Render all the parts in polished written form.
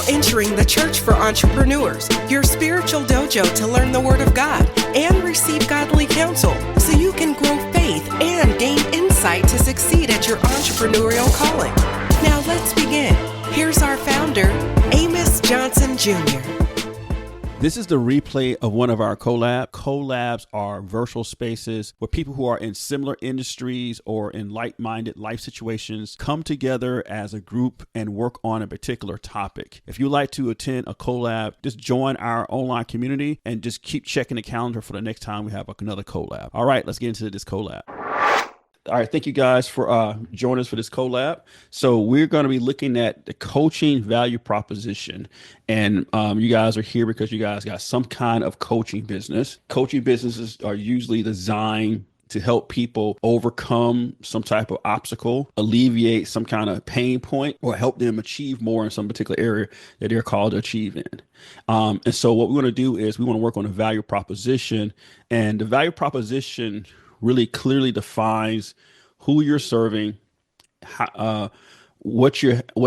now entering the Church for Entrepreneurs, your spiritual dojo to learn the Word of God and receive godly counsel so you can grow faith and gain insight to succeed at your entrepreneurial calling. Now let's begin. Here's our founder, Amos Johnson Jr. This is the replay of one of our collabs. Collabs are virtual spaces where people who are in similar industries or in like-minded life situations come together as a group and work on a particular topic. If you'd like to attend a collab, just join our online community and just keep checking the calendar for the next time we have another collab. All right, let's get into this collab. All right, thank you guys for joining us for this collab. So we're going to be looking at the coaching value proposition. And you guys are here because you guys got some kind of coaching business. Coaching businesses are usually designed to help people overcome some type of obstacle, alleviate some kind of pain point, or help them achieve more in some particular area that they're called to achieve in. And so what we want to do is we want to work on a value proposition. And the value proposition really clearly defines who you're serving, what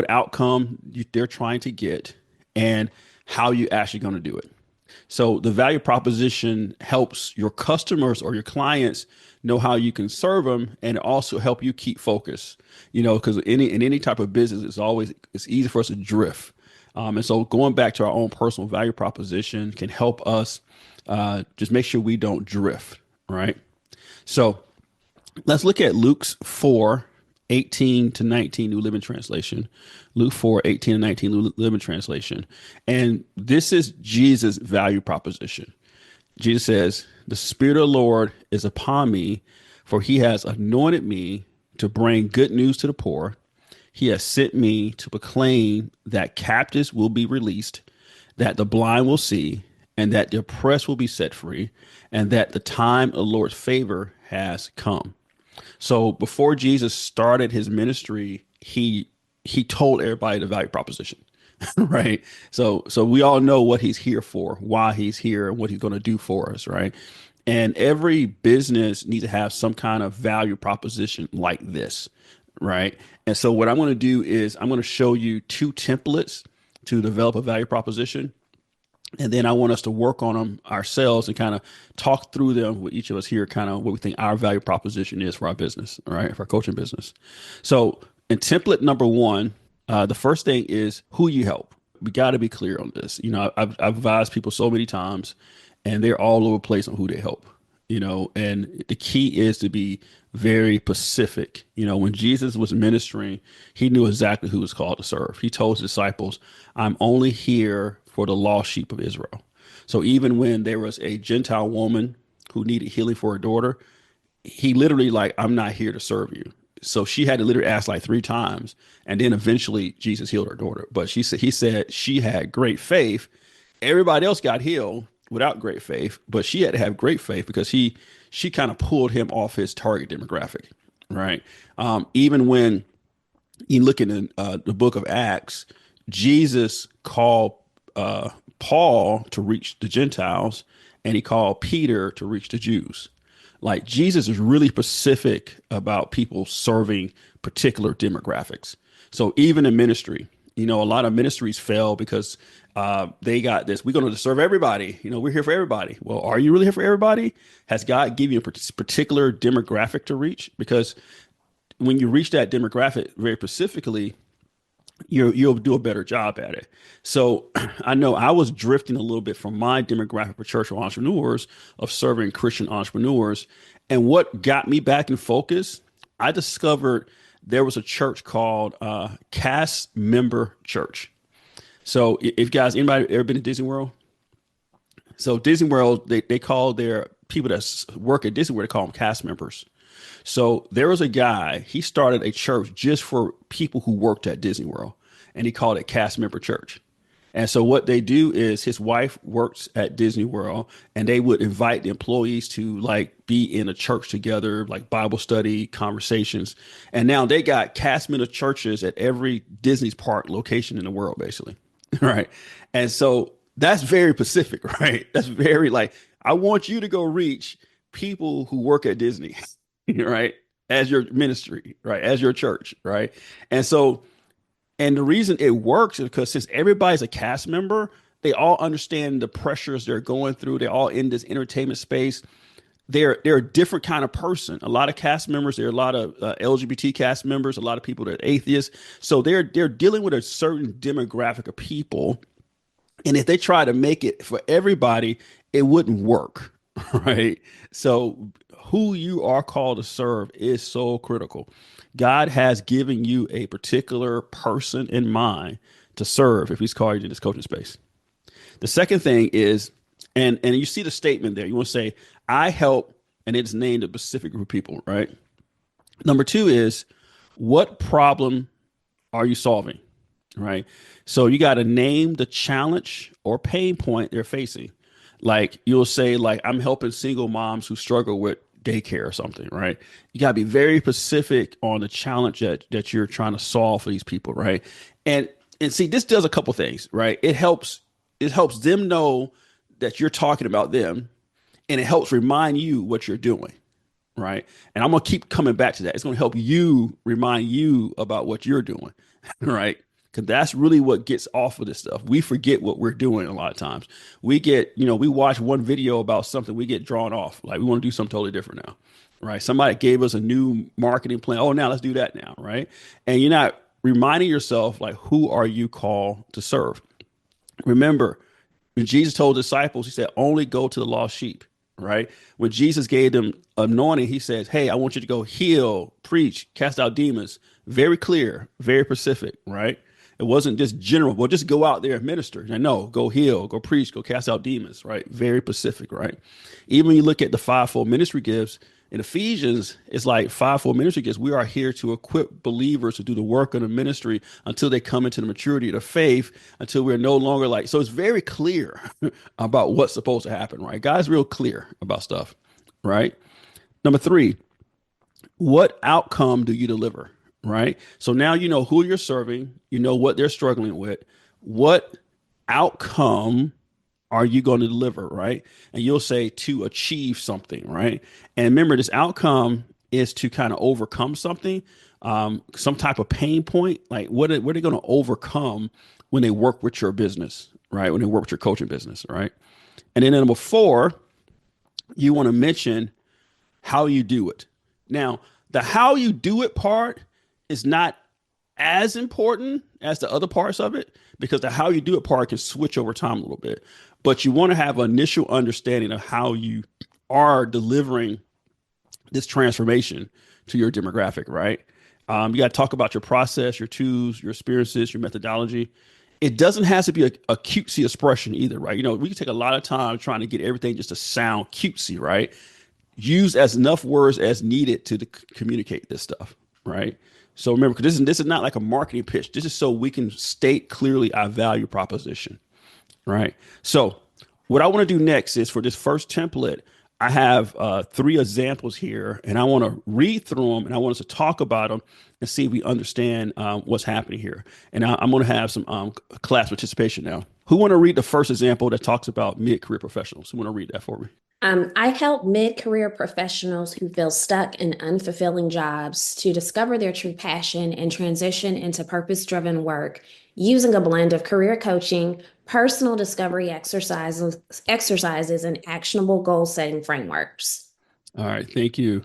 outcome they're trying to get, and how you're actually going to do it. So the value proposition helps your customers or your clients know how you can serve them, and also help you keep focus. You know, because in any type of business, it's easy for us to drift. And so going back to our own personal value proposition can help us just make sure we don't drift, right? So let's look at Luke 4:18-19 New Living Translation. Luke 4:18-19 New Living Translation. And this is Jesus' value proposition. Jesus says, "The Spirit of the Lord is upon me, for he has anointed me to bring good news to the poor. He has sent me to proclaim that captives will be released, that the blind will see, and that the oppressed will be set free, and that the time of the Lord's favor has come." So before Jesus started his ministry, he told everybody the value proposition, right? So we all know what he's here for, why he's here, and what he's going to do for us, right? And every business needs to have some kind of value proposition like this, right? And so what I'm going to do is I'm going to show you two templates to develop a value proposition. And then I want us to work on them ourselves and kind of talk through them with each of us here, kind of what we think our value proposition is for our business, all right, for our coaching business. So in template number one, the first thing is who you help. We got to be clear on this. You know, I've advised people so many times, and they're all over the place on who they help, you know, and the key is to be very specific. You know, when Jesus was ministering, he knew exactly who was called to serve. He told his disciples, "I'm only here for the lost sheep of Israel." So even when there was a Gentile woman who needed healing for her daughter, he literally "I'm not here to serve you." So she had to literally ask 3 times. And then eventually Jesus healed her daughter. But he said she had great faith. Everybody else got healed without great faith, but she had to have great faith because she kind of pulled him off his target demographic, right? Even when you look in the book of Acts, Jesus called Paul to reach the Gentiles, and he called Peter to reach the Jews. Like, Jesus is really specific about people serving particular demographics. So even in ministry, you know, a lot of ministries fail because they got this: we're going to serve everybody. You know, we're here for everybody. Well, are you really here for everybody? Has God given you a particular demographic to reach? Because when you reach that demographic very specifically, you'll do a better job at it. So I know I was drifting a little bit from my demographic for church entrepreneurs of serving Christian entrepreneurs. And what got me back in focus, I discovered there was a church called Cast Member Church. So if guys, anybody ever been to Disney World? So Disney World, they call their people that work at Disney World, they call them cast members. So there was a guy, he started a church just for people who worked at Disney World, and he called it Cast Member Church. And so what they do is his wife works at Disney World, and they would invite the employees to be in a church together, like Bible study, conversations. And now they got cast member churches at every Disney's park location in the world, basically. Right. And so that's very specific, right? That's very I want you to go reach people who work at Disney. Right, as your ministry, right, as your church, right. And so And the reason it works is because since everybody's a cast member, they all understand the pressures they're going through. They're all in this entertainment space. They're a different kind of person. A lot of cast members, there are a lot of LGBT cast members, a lot of people that are atheists. So they're dealing with a certain demographic of people, and if they try to make it for everybody, it wouldn't work, right? So who you are called to serve is so critical. God has given you a particular person in mind to serve if he's called you in this coaching space. The second thing is, and you see the statement there, you want to say, I help, and it's named a specific group of people, right? Number two is, what problem are you solving? Right. So you got to name the challenge or pain point they're facing. Like you'll say, like, I'm helping single moms who struggle with daycare or something, right? You got to be very specific on the challenge that you're trying to solve for these people, right? And and see, this does a couple things, right? It helps them know that you're talking about them, and it helps remind you what you're doing, right? And I'm gonna keep coming back to that. It's gonna help you remind you about what you're doing, right? Because that's really what gets off of this stuff. We forget what we're doing a lot of times. We get, we watch one video about something, we get drawn off. Like we want to do something totally different now, right? Somebody gave us a new marketing plan. Oh, now let's do that now, right? And you're not reminding yourself, like, who are you called to serve? Remember, when Jesus told disciples, he said, only go to the lost sheep, right? When Jesus gave them anointing, he says, hey, I want you to go heal, preach, cast out demons. Very clear, very specific, right? It wasn't just general. Well, just go out there and minister. And no, go heal, go preach, go cast out demons, right? Very specific, right? Even when you look at the fivefold ministry gifts in Ephesians, it's like fivefold ministry gifts. We are here to equip believers to do the work of the ministry until they come into the maturity of the faith, until we're no longer like, so it's very clear about what's supposed to happen, right? God's real clear about stuff, right? Number three, what outcome do you deliver? Right. So now you know who you're serving, you know what they're struggling with. What outcome are you going to deliver? Right. And you'll say to achieve something. Right. And remember, this outcome is to kind of overcome something, some type of pain point. Like what are they going to overcome when they work with your business? Right. When they work with your coaching business. Right. And then number four, you want to mention how you do it. Now, the how you do it part is not as important as the other parts of it, because the how you do it part can switch over time a little bit. But you want to have an initial understanding of how you are delivering this transformation to your demographic, right? You got to talk about your process, your tools, your experiences, your methodology. It doesn't have to be a cutesy expression either, right? We can take a lot of time trying to get everything just to sound cutesy, right? Use as enough words as needed to communicate this stuff, right? So remember, because this is not like a marketing pitch. This is so we can state clearly our value proposition, right? So what I want to do next is, for this first template, I have three examples here, and I want to read through them, and I want us to talk about them and see if we understand what's happening here. And I'm going to have some class participation now. Who want to read the first example that talks about mid-career professionals? Who want to read that for me? I help mid-career professionals who feel stuck in unfulfilling jobs to discover their true passion and transition into purpose-driven work using a blend of career coaching, personal discovery exercises, and actionable goal-setting frameworks. All right, thank you.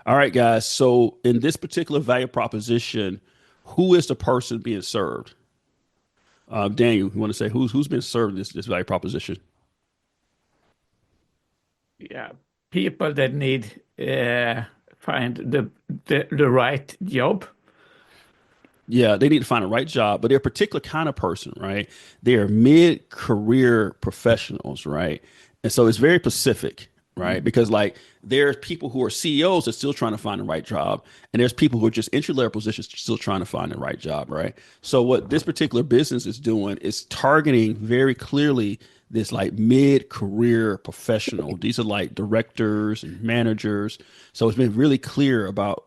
All right, guys. So in this particular value proposition, who is the person being served? Daniel, you want to say who's been served this value proposition? Yeah, people that need find the right job. Yeah, they need to find the right job, but they're a particular kind of person, right? They're mid-career professionals, right? And so it's very specific, right? Because like there's people who are CEOs that still trying to find the right job, and there's people who are just entry-level positions still trying to find the right job, right? So what this particular business is doing is targeting very clearly this like mid-career professional. These are like directors and managers. So it's been really clear about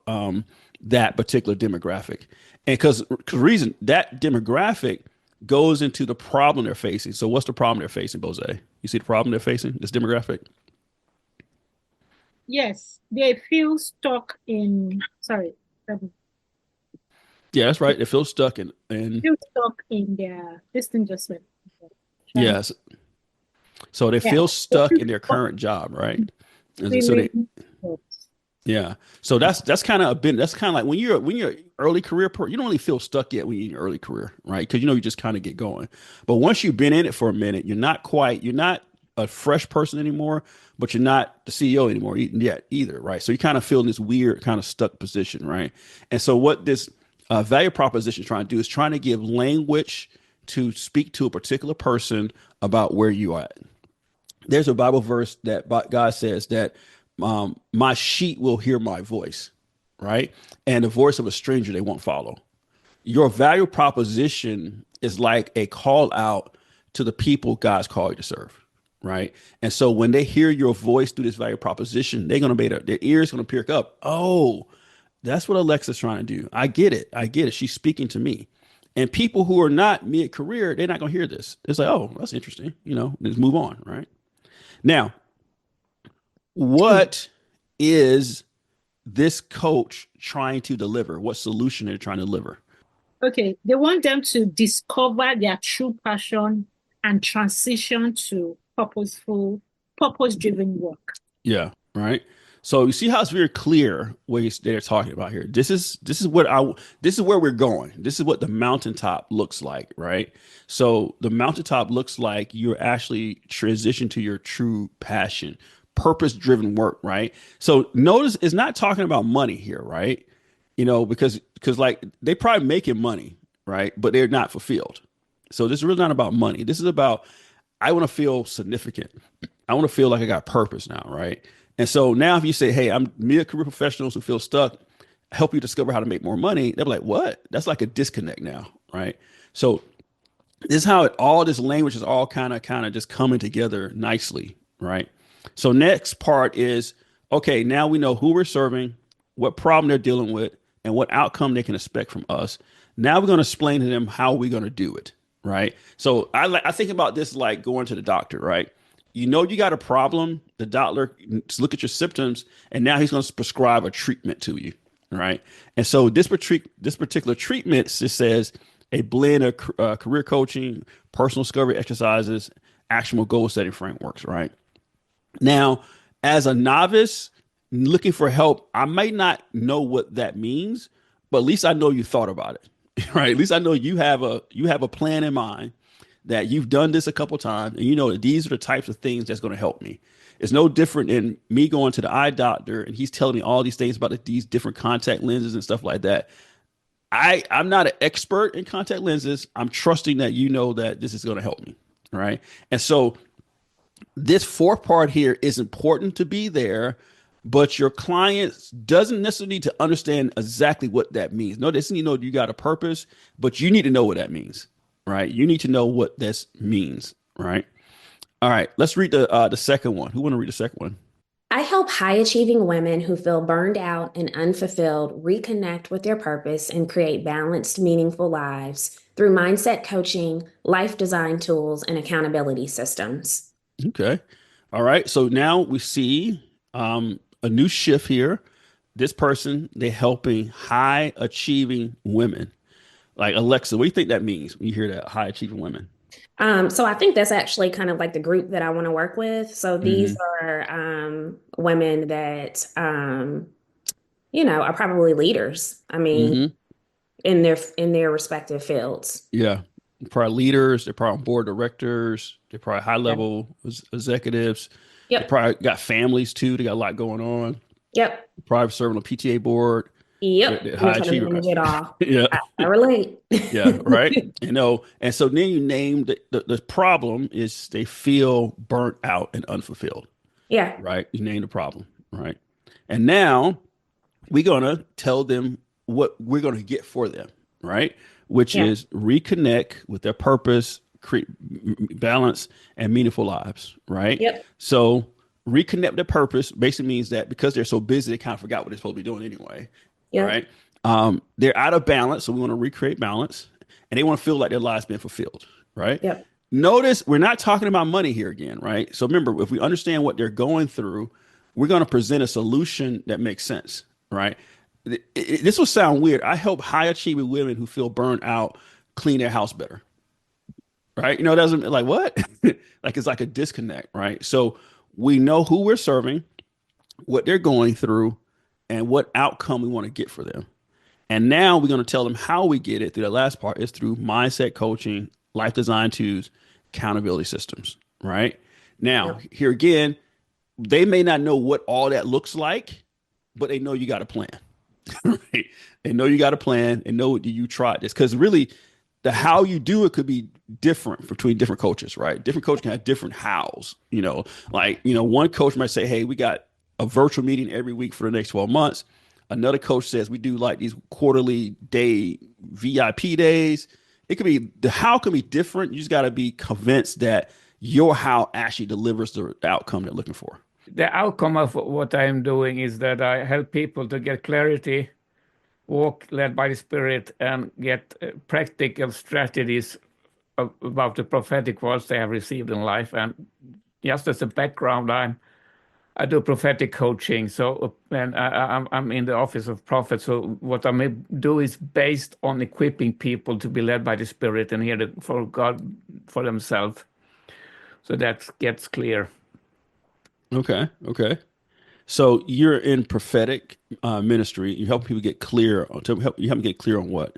that particular demographic. And because reason that demographic goes into the problem they're facing. So what's the problem they're facing, Bose? You see the problem they're facing, this demographic? Yes, they feel stuck in, sorry. Yeah, that's right. They feel stuck in Still stuck in their this thing just went. yes. So they Yeah. feel stuck in their current job, right? And so they Feeling. yeah. So that's kind of a bit. That's kind of like when you're early career, you don't really feel stuck yet when you're in your early career, right? Because you just kind of get going. But once you've been in it for a minute, you're not a fresh person anymore, but you're not the CEO anymore yet either, right? So you kind of feel in this weird kind of stuck position, right? And so what this value proposition is trying to do is trying to give language to speak to a particular person about where you are at. There's a Bible verse that God says that my sheep will hear my voice, right? And the voice of a stranger they won't follow. Your value proposition is like a call out to the people God's called you to serve, right? And so when they hear your voice through this value proposition, they're going to be their ears going to perk up. Oh, that's what Alexa's trying to do. I get it. I get it. She's speaking to me. And people who are not mid-career, they're not going to hear this. It's like, oh, that's interesting. Let's move on, right? Now, what is this coach trying to deliver? What solution they're trying to deliver? Okay, they want them to discover their true passion and transition to purpose-driven work. Yeah, right. So you see how it's very clear what they're talking about here. This is where we're going. This is what the mountaintop looks like, right? So the mountaintop looks like you're actually transition to your true passion, purpose-driven work, right? So notice it's not talking about money here, right? Because like they probably making money, right? But they're not fulfilled. So this is really not about money. This is about I want to feel significant. I want to feel like I got purpose now, right? And so now if you say, hey, I'm mid-career professionals who feel stuck, help you discover how to make more money, they'll be like, what? That's like a disconnect now, right? So this is how all this language is all kind of just coming together nicely, right? So next part is, okay, now we know who we're serving, what problem they're dealing with, and what outcome they can expect from us. Now we're going to explain to them how we're going to do it, right? So I think about this like going to the doctor, right? You got a problem. The doctor look at your symptoms, and now he's going to prescribe a treatment to you, right? And so this particular treatment just says a blend of career coaching, personal discovery exercises, actionable goal setting frameworks, right? Now, as a novice looking for help, I might not know what that means, but at least I know you thought about it, right? At least I know you have a plan in mind, that you've done this a couple times, and that these are the types of things that's going to help me. It's no different than me going to the eye doctor and he's telling me all these things about these different contact lenses and stuff like that. I'm not an expert in contact lenses. I'm trusting that that this is going to help me, right? And so this fourth part here is important to be there, but your client doesn't necessarily need to understand exactly what that means. No, they just need to know you got a purpose, but you need to know what that means. Right. You need to know what this means. Right. All right. Let's read the second one. Who want to read the second one? I help high achieving women who feel burned out and unfulfilled reconnect with their purpose and create balanced, meaningful lives through mindset coaching, life design tools, and accountability systems. Okay. All right. So now we see a new shift here. This person, they're helping high achieving women. Like Alexa, what do you think that means when you hear that, high achieving women? So I think that's actually kind of like the group that I want to work with. So these are women that are probably leaders. I mean, in their respective fields. Yeah. They're probably leaders, they're probably board directors, they're probably high level executives. Yep. They probably got families too. They got a lot going on. Yep. Probably serving on a PTA board. Yep. They're high achievers. Yeah. I relate. Yeah. Right. And so then you name the problem is they feel burnt out and unfulfilled. Yeah. Right. You name the problem. Right. And now we're going to tell them what we're going to get for them. Right. Which is reconnect with their purpose, create balance and meaningful lives. Right. Yep. So reconnect their purpose basically means that because they're so busy, they kind of forgot what they're supposed to be doing anyway. Yeah. Right. They're out of balance. So we want to recreate balance and they want to feel like their lives been fulfilled. Right. Yep. Notice we're not talking about money here again. Right. So remember, if we understand what they're going through, we're going to present a solution that makes sense. Right. this will sound weird. I help high achieving women who feel burned out clean their house better. Right? You know, it doesn't like what? Like it's like a disconnect, right? So we know who we're serving, what they're going through, and what outcome we want to get for them. And now we're going to tell them how we get it through the last part is through mindset coaching, life design tools, accountability systems, right? Now, Yep. here again, they may not know what all that looks like, but they know you got a plan. Right? They know you got a plan and know you tried this. Because really, the how you do it could be different between different coaches, right? Different coaches can have different hows. One coach might say, hey, we got a virtual meeting every week for the next 12 months. Another coach says we do like these quarterly day VIP days. It could be the how can be different. You just got to be convinced that your how actually delivers the outcome they're looking for. The outcome of what I'm doing is that I help people to get clarity, walk led by the Spirit, and get practical strategies about the prophetic words they have received in life. And just as a background, I do prophetic coaching. So, and I'm in the office of prophet. So what I may do is based on equipping people to be led by the Spirit and hear for God for themselves. So that gets clear. Okay. Okay. So you're in prophetic ministry. You help people get clear. You help them get clear on what?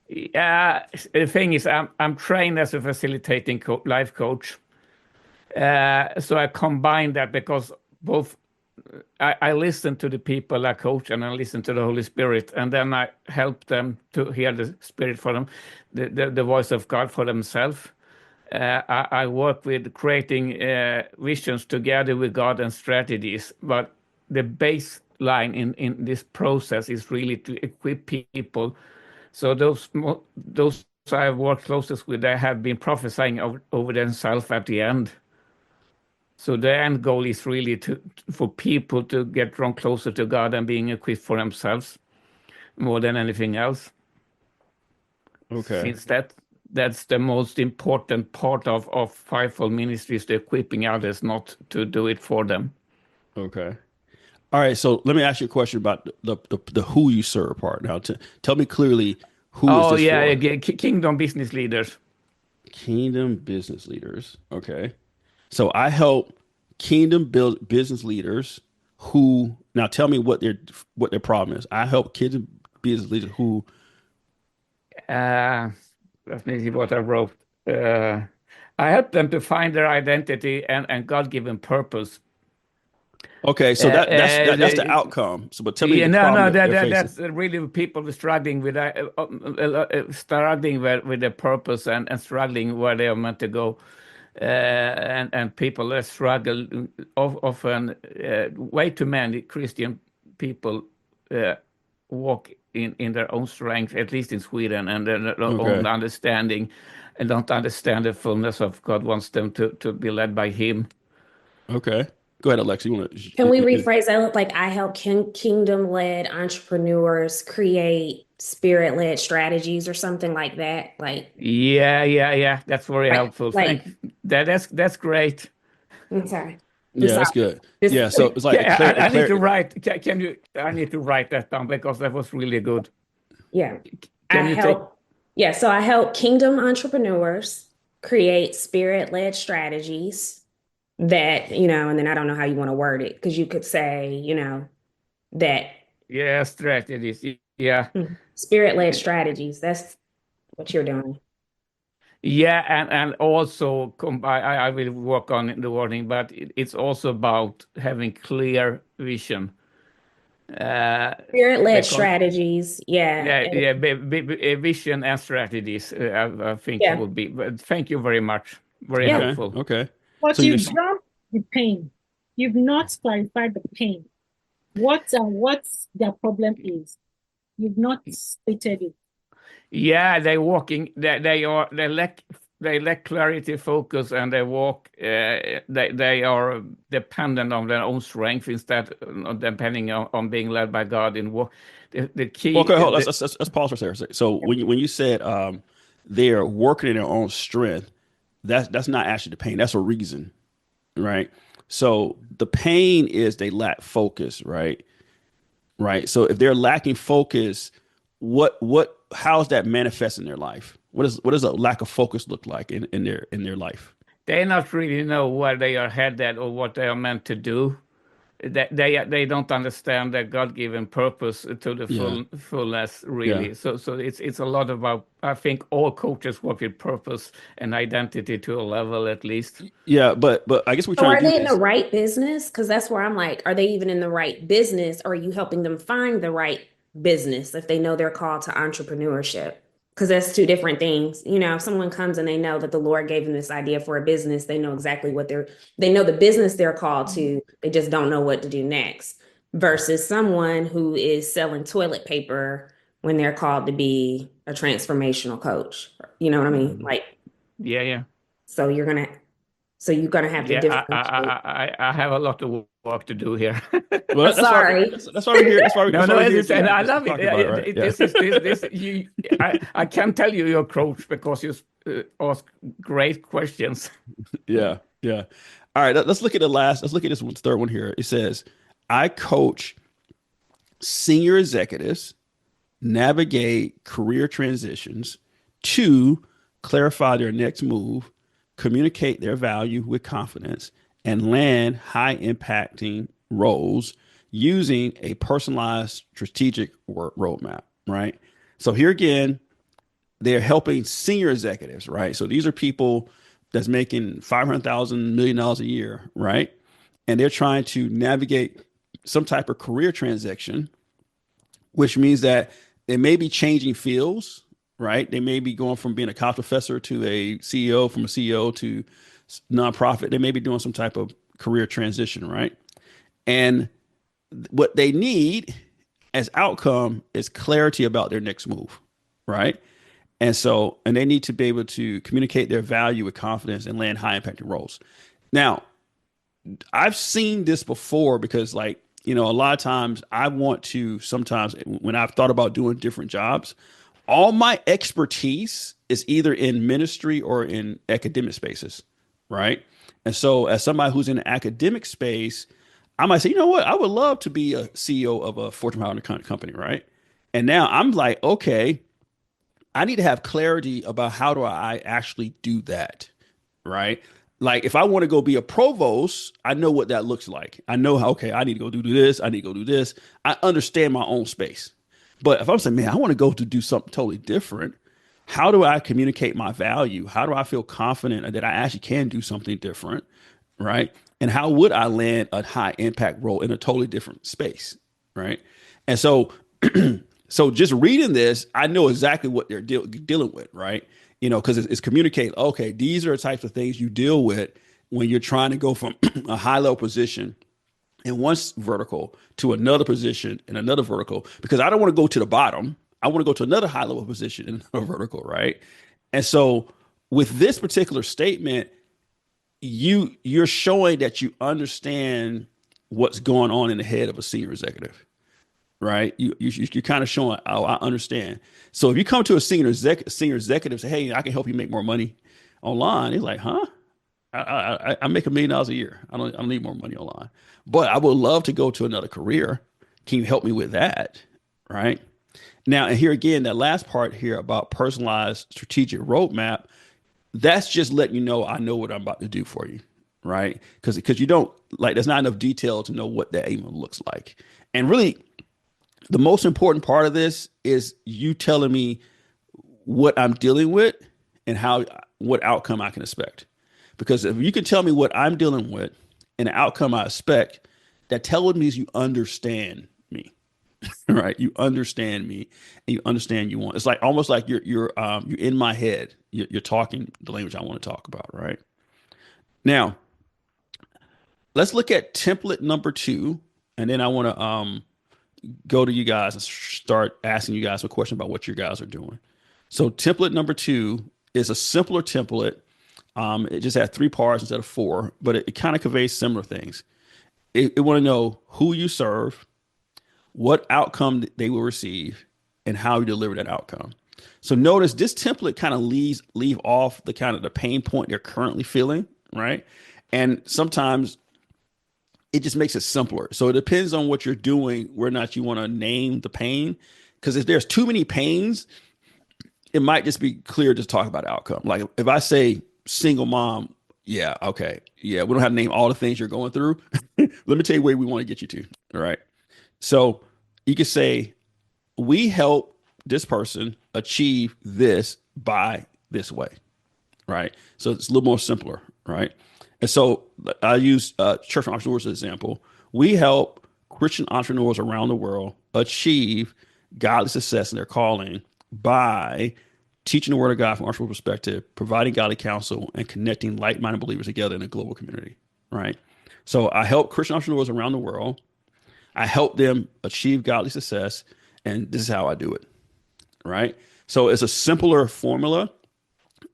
The thing is, I'm trained as a facilitating life coach. So I combine that because both I listen to the people I coach and I listen to the Holy Spirit, and then I help them to hear the Spirit for them, the voice of God for themselves. I work with creating visions together with God and strategies, but the baseline in this process is really to equip people. So those I've worked closest with, they have been prophesying over themselves at the end. So the end goal is really for people to get drawn closer to God and being equipped for themselves more than anything else. Okay. Since that's the most important part of fivefold ministries, the equipping others, not to do it for them. Okay. All right. So let me ask you a question about the who you serve part. Now, tell me clearly who is Oh this yeah, for? kingdom business leaders. Kingdom business leaders. Okay. So I help kingdom build business leaders who now tell me what their problem is. I help kingdom business leaders who Let me see what I wrote. Uh, I help them to find their identity and God-given purpose. okay, so that's the outcome. So but tell me Yeah, the no, problem they're facing. that's really people struggling with with their purpose and struggling where they are meant to go, and people that struggle often. Way too many Christian people walk in their own strength, at least in Sweden, and their own Okay. understanding, and don't understand the fullness of God wants them to be led by Him. Okay. Go ahead, Alexa. You want Can we to rephrase that? Like I help kingdom-led entrepreneurs create spirit-led strategies or something like that. Yeah. That's very helpful. Like, That's great. I'm sorry. I'm Yeah, sorry. that's good. This, Yeah, so it's like Yeah, I need to a write. Can you? I need to write that down because that was really good. yeah. I Can you take? help, yeah, so I help kingdom entrepreneurs create spirit-led strategies that, and then I don't know how you want to word it, because you could say, that Yeah, strategies. Yeah, spirit-led strategies. That's what you're doing. yeah, and also I will work on the wording, but it's also about having clear vision. Spirit-led Because strategies, yeah. yeah, vision and strategies. I think Yeah. would be. But thank you very much. Very Yeah. okay, helpful. okay. But So you you've jumped the pain. You've not clarified the pain. What their problem is. You've not stated it. Yeah, they walking. They lack clarity, focus, and they walk. They are dependent on their own strength instead of depending on being led by God in walk. The key. okay, hold on. Let's pause for a second. So when you said they're working in their own strength, that's not actually the pain. That's a reason, right? So the pain is they lack focus, right? right? So if they're lacking focus, how's that manifest in their life? What does a lack of focus look like in their life? They not really know where they are headed or what they are meant to do. They don't understand their God-given purpose to the Yeah, fullness, yeah, really. So it's a lot about, I think all coaches work with purpose and identity to a level at least. yeah. But I guess we're So trying are to do they in the this. right business? Because that's where I'm like, are they even in the right business? Or are you helping them find the right business if they know they're called to entrepreneurship? Because that's two different things. You know, if someone comes and they know that the Lord gave them this idea for a business, they know exactly they know the business they're called to, they just don't know what to do next. Versus someone who is selling toilet paper when they're called to be a transformational coach. You know what I mean? Mhm. Like, Yeah, yeah. so you're gonna so you're gonna have to Yeah, differentiate. I have a lot of work to do here. Well, that's why Sorry. that's why we're here. That's why No, that's why no, we're here it's, and I to love it. talk about it, right? Yeah. This you. I can tell you your coach because you ask great questions. Yeah, yeah. All right, let's look at the last. Let's look at this one, third one here. It says, "I coach senior executives navigate career transitions to clarify their next move, communicate their value with confidence, and land high impacting roles using a personalized strategic work roadmap." Right. So here again, they're helping senior executives, right? So these are people that's making $500,000 million a year, right? And they're trying to navigate some type of career transition, which means that they may be changing fields, right? They may be going from being a college professor to a CEO, from a CEO to nonprofit. They may be doing some type of career transition, right? And what they need as outcome is clarity about their next move, right? And they need to be able to communicate their value with confidence and land high impacting roles. Now, I've seen this before because, like, a lot of times I want to, sometimes when I've thought about doing different jobs, all my expertise is either in ministry or in academic spaces, right? And so, as somebody who's in the academic space, I might say, you know what, I would love to be a CEO of a Fortune 500 company, right? And now I'm like, okay, I need to have clarity about how do I actually do that, right? Like if I want to go be a provost, I know what that looks like. I know how, okay, I need to go do this. I need to go do this. I understand my own space. But if I'm saying, man, I want to go to do something totally different, how do I communicate my value? How do I feel confident that I actually can do something different, right? And how would I land a high impact role in a totally different space, right? And so, so just reading this, I know exactly what they're dealing with, right? Because it's communicate. Okay, these are the types of things you deal with when you're trying to go from a high level position in one vertical to another position in another vertical. Because I don't want to go to the bottom. I want to go to another high level position in another vertical, right? And so, with this particular statement, you're showing that you understand what's going on in the head of a senior executive, right? You're kind of showing, oh, I understand. So if you come to a senior executive, say, hey, I can help you make more money online, he's like, huh? I make $1 million a year. I don't need more money online, but I would love to go to another career. Can you help me with that? Right now, and here again, that last part here about personalized strategic roadmap, that's just letting you know I know what I'm about to do for you, right? Because you don't like there's not enough detail to know what that even looks like. And really, the most important part of this is you telling me what I'm dealing with and what outcome I can expect. Because if you can tell me what I'm dealing with and the outcome I expect, that telling me is you understand me, right? You understand me and you understand you want. It's like almost like you're in my head. You're talking the language I want to talk about, right? Now, let's look at template number 2, and then I want to go to you guys and start asking you guys a question about what you guys are doing. So template number 2 is a simpler template. It just had 3 parts instead of 4, but it kind of conveys similar things. It want to know who you serve, what outcome they will receive, and how you deliver that outcome. So notice this template kind of leave off the kind of the pain point they're currently feeling, right? And sometimes it just makes it simpler. So it depends on what you're doing, whether or not you want to name the pain. Because if there's too many pains, it might just be clear to talk about outcome. Like if I say single mom, yeah, okay. Yeah, we don't have to name all the things you're going through. Let me tell you where we want to get you to. All right. So you could say, we help this person achieve this by this way. Right. So it's a little more simpler. Right. And so I use church entrepreneurs as an example. We help Christian entrepreneurs around the world achieve godly success in their calling by teaching the word of God from an entrepreneurial perspective, providing godly counsel, and connecting like-minded believers together in a global community. Right. So I help Christian entrepreneurs around the world. I help them achieve godly success, and this is how I do it. Right. So it's a simpler formula.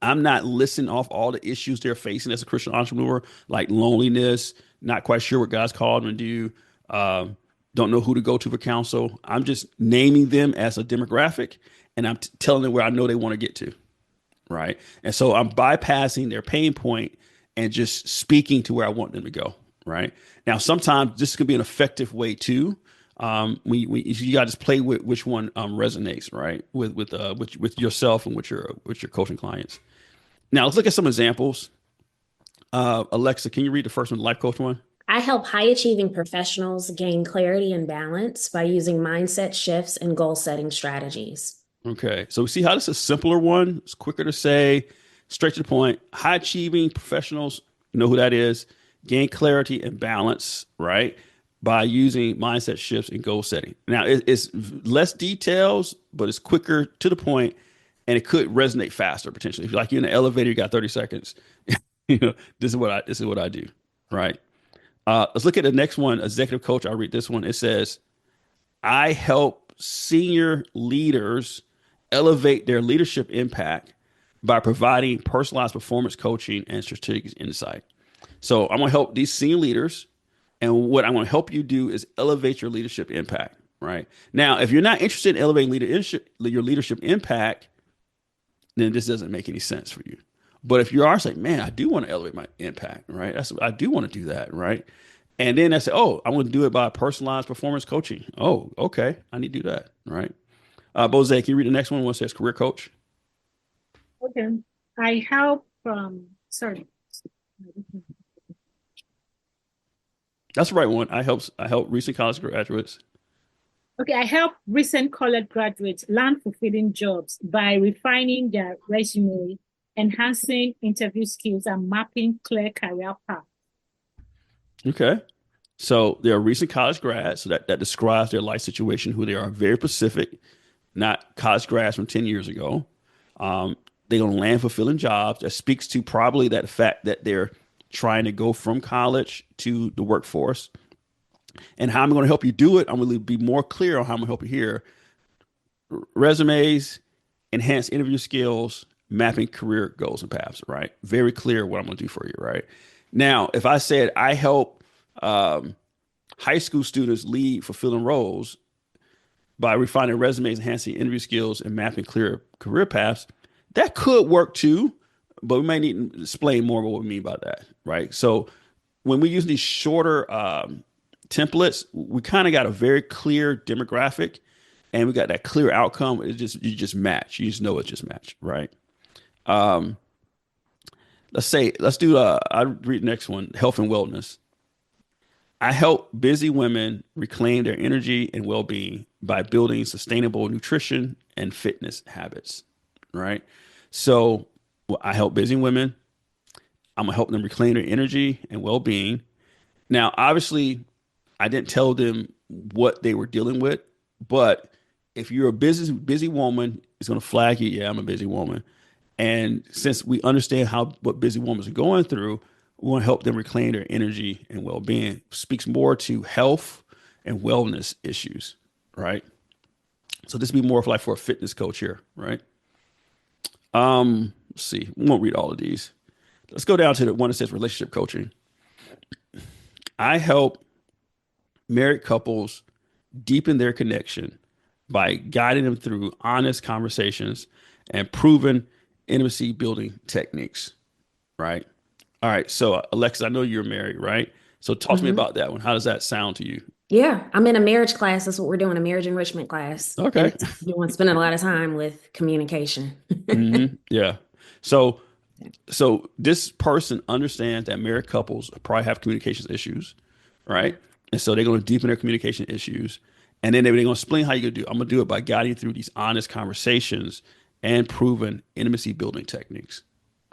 I'm not listing off all the issues they're facing as a Christian entrepreneur, like loneliness, not quite sure what God's called them to do, don't know who to go to for counsel. I'm just naming them as a demographic, and I'm telling them where I know they want to get to, right? And so I'm bypassing their pain point and just speaking to where I want them to go, right? Now, sometimes this can be an effective way too. You got to just play with which one resonates, right, with yourself and with your coaching clients. Now let's look at some examples. Alexa, can you read the first one, the life coach one? I help high achieving professionals gain clarity and balance by using mindset shifts and goal setting strategies. Okay, so we see how this is a simpler one. It's quicker to say, straight to the point. High achieving professionals, you know who that is, gain clarity and balance, right, by using mindset shifts and goal setting. Now, it's less details, but it's quicker to the point, and it could resonate faster potentially. If you're like you're in an elevator, you got 30 seconds. This is what I do, right? Let's look at the next one, executive coach. I'll read this one. It says, I help senior leaders elevate their leadership impact by providing personalized performance coaching and strategic insight. So I'm going to help these senior leaders. And what I'm going to help you do is elevate your leadership impact, right? Now, if you're not interested in elevating your leadership impact, then this doesn't make any sense for you. But if you are saying, man, I do want to elevate my impact, right? I do want to do that, right? And then I say, oh, I want to do it by personalized performance coaching. Oh, okay. I need to do that, right? Bose, can you read the next one? One says career coach. Okay. I help, sorry. That's the right one. I help recent college graduates. Okay, I help recent college graduates land fulfilling jobs by refining their resume, enhancing interview skills, and mapping clear career paths. Okay. So they're recent college grads, so that describes their life situation, who they are, very specific, not college grads from 10 years ago. They're going to land fulfilling jobs. That speaks to probably that fact that they're trying to go from college to the workforce. And how I'm going to help you do it, I'm going to be more clear on how I'm going to help you here. Resumes, enhanced interview skills, mapping career goals and paths, right? Very clear what I'm going to do for you, right? Now, if I said I help high school students lead fulfilling roles by refining resumes, enhancing interview skills, and mapping clear career paths, that could work too, but we may need to explain more about what we mean by that, right? So when we use these shorter templates, we kind of got a very clear demographic, and we got that clear outcome. You just match. You just know it's just match, right? Let's do. I read the next one. Health and wellness. I help busy women reclaim their energy and well-being by building sustainable nutrition and fitness habits, right? So I help busy women. I'm gonna help them reclaim their energy and well-being. Now, obviously, I didn't tell them what they were dealing with, but if you're a busy woman, it's going to flag you. Yeah, I'm a busy woman. And since we understand what busy women are going through, we want to help them reclaim their energy and well-being. Speaks more to health and wellness issues, right? So this would be more of like for a fitness coach here, right? Let's see. We won't read all of these. Let's go down to the one that says relationship coaching. I help married couples deepen their connection by guiding them through honest conversations and proven intimacy building techniques, right? All right. So Alexis, I know you're married, right? So talk to me about that one. How does that sound to you? Yeah, I'm in a marriage class. That's what we're doing, a marriage enrichment class. Okay. And it's doing spending a lot of time with communication. Yeah. So this person understands that married couples probably have communications issues, right? And so they're going to deepen their communication issues. And then they're going to explain how you can do it. I'm going to do it by guiding you through these honest conversations and proven intimacy building techniques,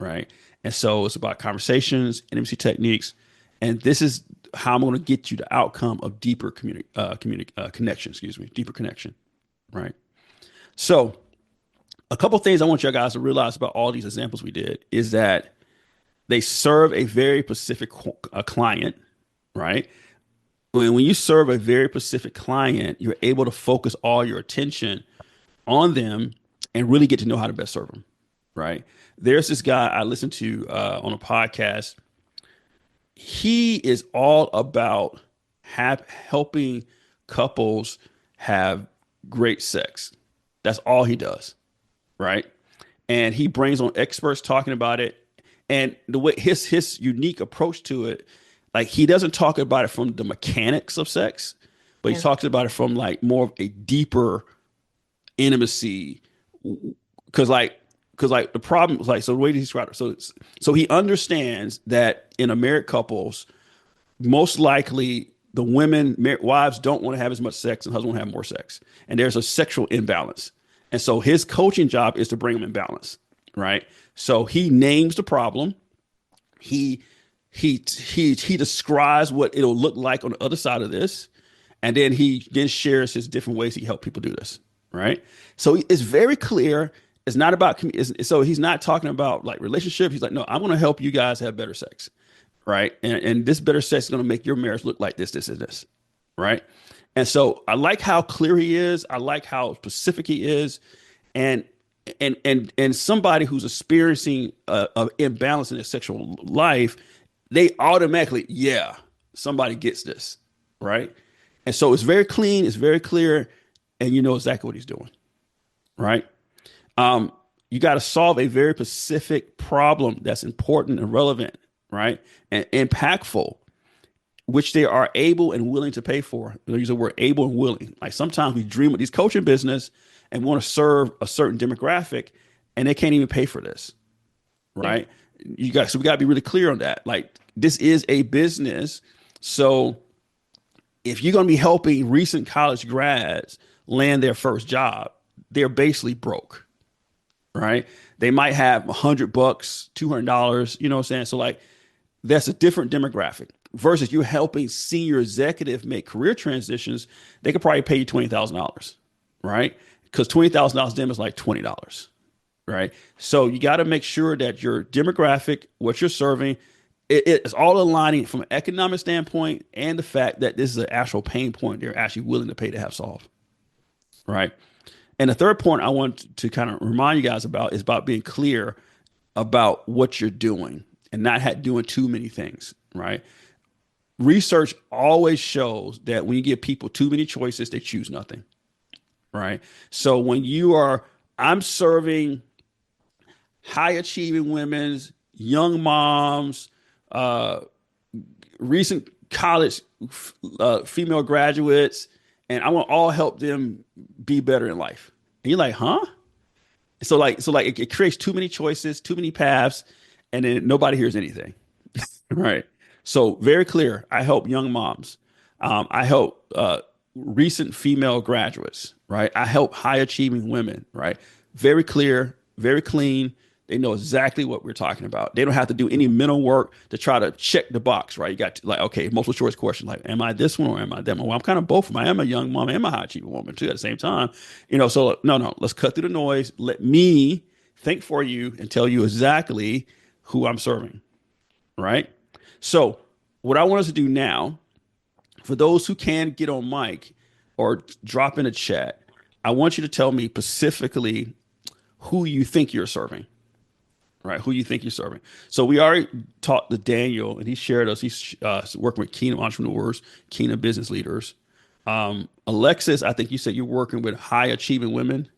right? And so it's about conversations, intimacy techniques. And this is how I'm going to get you the outcome of deeper connection, deeper connection, right? So a couple things I want you guys to realize about all these examples we did is that they serve a very specific client, right? When you serve a very specific client, you're able to focus all your attention on them and really get to know how to best serve them, right? There's this guy I listened to on a podcast. He is all about helping couples have great sex. That's all he does, right? And he brings on experts talking about it. And the way his unique approach to it, like he doesn't talk about it from the mechanics of sex, but he talks about it from like more of a deeper intimacy. Because the problem is like, so the way he described it, so he understands that in a married couples, most likely the wives don't want to have as much sex and husbands want to have more sex, and there's a sexual imbalance. And so his coaching job is to bring them in balance, right? So he names the problem. He describes what it'll look like on the other side of this, and then he shares his different ways he help people do this, right? So it's very clear. It's not about so he's not talking about like relationship. He's like, no, I'm going to help you guys have better sex, right? And this better sex is going to make your marriage look like this, and this, right? And so I like how clear he is. I like how specific he is, and somebody who's experiencing an imbalance in their sexual life, they automatically, somebody gets this, right? And so it's very clean, it's very clear, and you know exactly what he's doing, right? You got to solve a very specific problem that's important and relevant, right? And impactful, which they are able and willing to pay for. They use the word able and willing. Like sometimes we dream of these coaching business and want to serve a certain demographic, and they can't even pay for this, right? So we got to be really clear on that. Like this is a business. So if you're going to be helping recent college grads land their first job, they're basically broke, right? They might have $100, $200, you know what I'm saying? So like that's a different demographic versus you helping senior executive make career transitions. They could probably pay you $20,000, right? Because $20,000 to them is like $20, right? So you got to make sure that your demographic, what you're serving, it's all aligning from an economic standpoint and the fact that this is an actual pain point they're actually willing to pay to have solved, right? And the third point I want to kind of remind you guys about is about being clear about what you're doing and not doing too many things, right? Research always shows that when you give people too many choices, they choose nothing, right? So when I'm serving high achieving women's, young moms, recent college female graduates, and I want to all help them be better in life. And you're like, huh? So it creates too many choices, too many paths, and then nobody hears anything, right? So very clear. I help young moms. I help recent female graduates, right? I help high achieving women, right? Very clear, very clean. They know exactly what we're talking about. They don't have to do any mental work to try to check the box, right? You got to, like, okay, multiple choice question, like, am I this one or am I that one? Well, I'm kind of both of them. I am a young mom and a high achieving woman too at the same time. So no, let's cut through the noise. Let me think for you and tell you exactly who I'm serving, right? So what I want us to do now, for those who can get on mic or drop in a chat, I want you to tell me specifically who you think you're serving. Right, who you think you're serving. So we already talked to Daniel, and he shared us. He's working with Kingdom entrepreneurs, Kingdom business leaders. Alexis, I think you said you're working with high achieving women.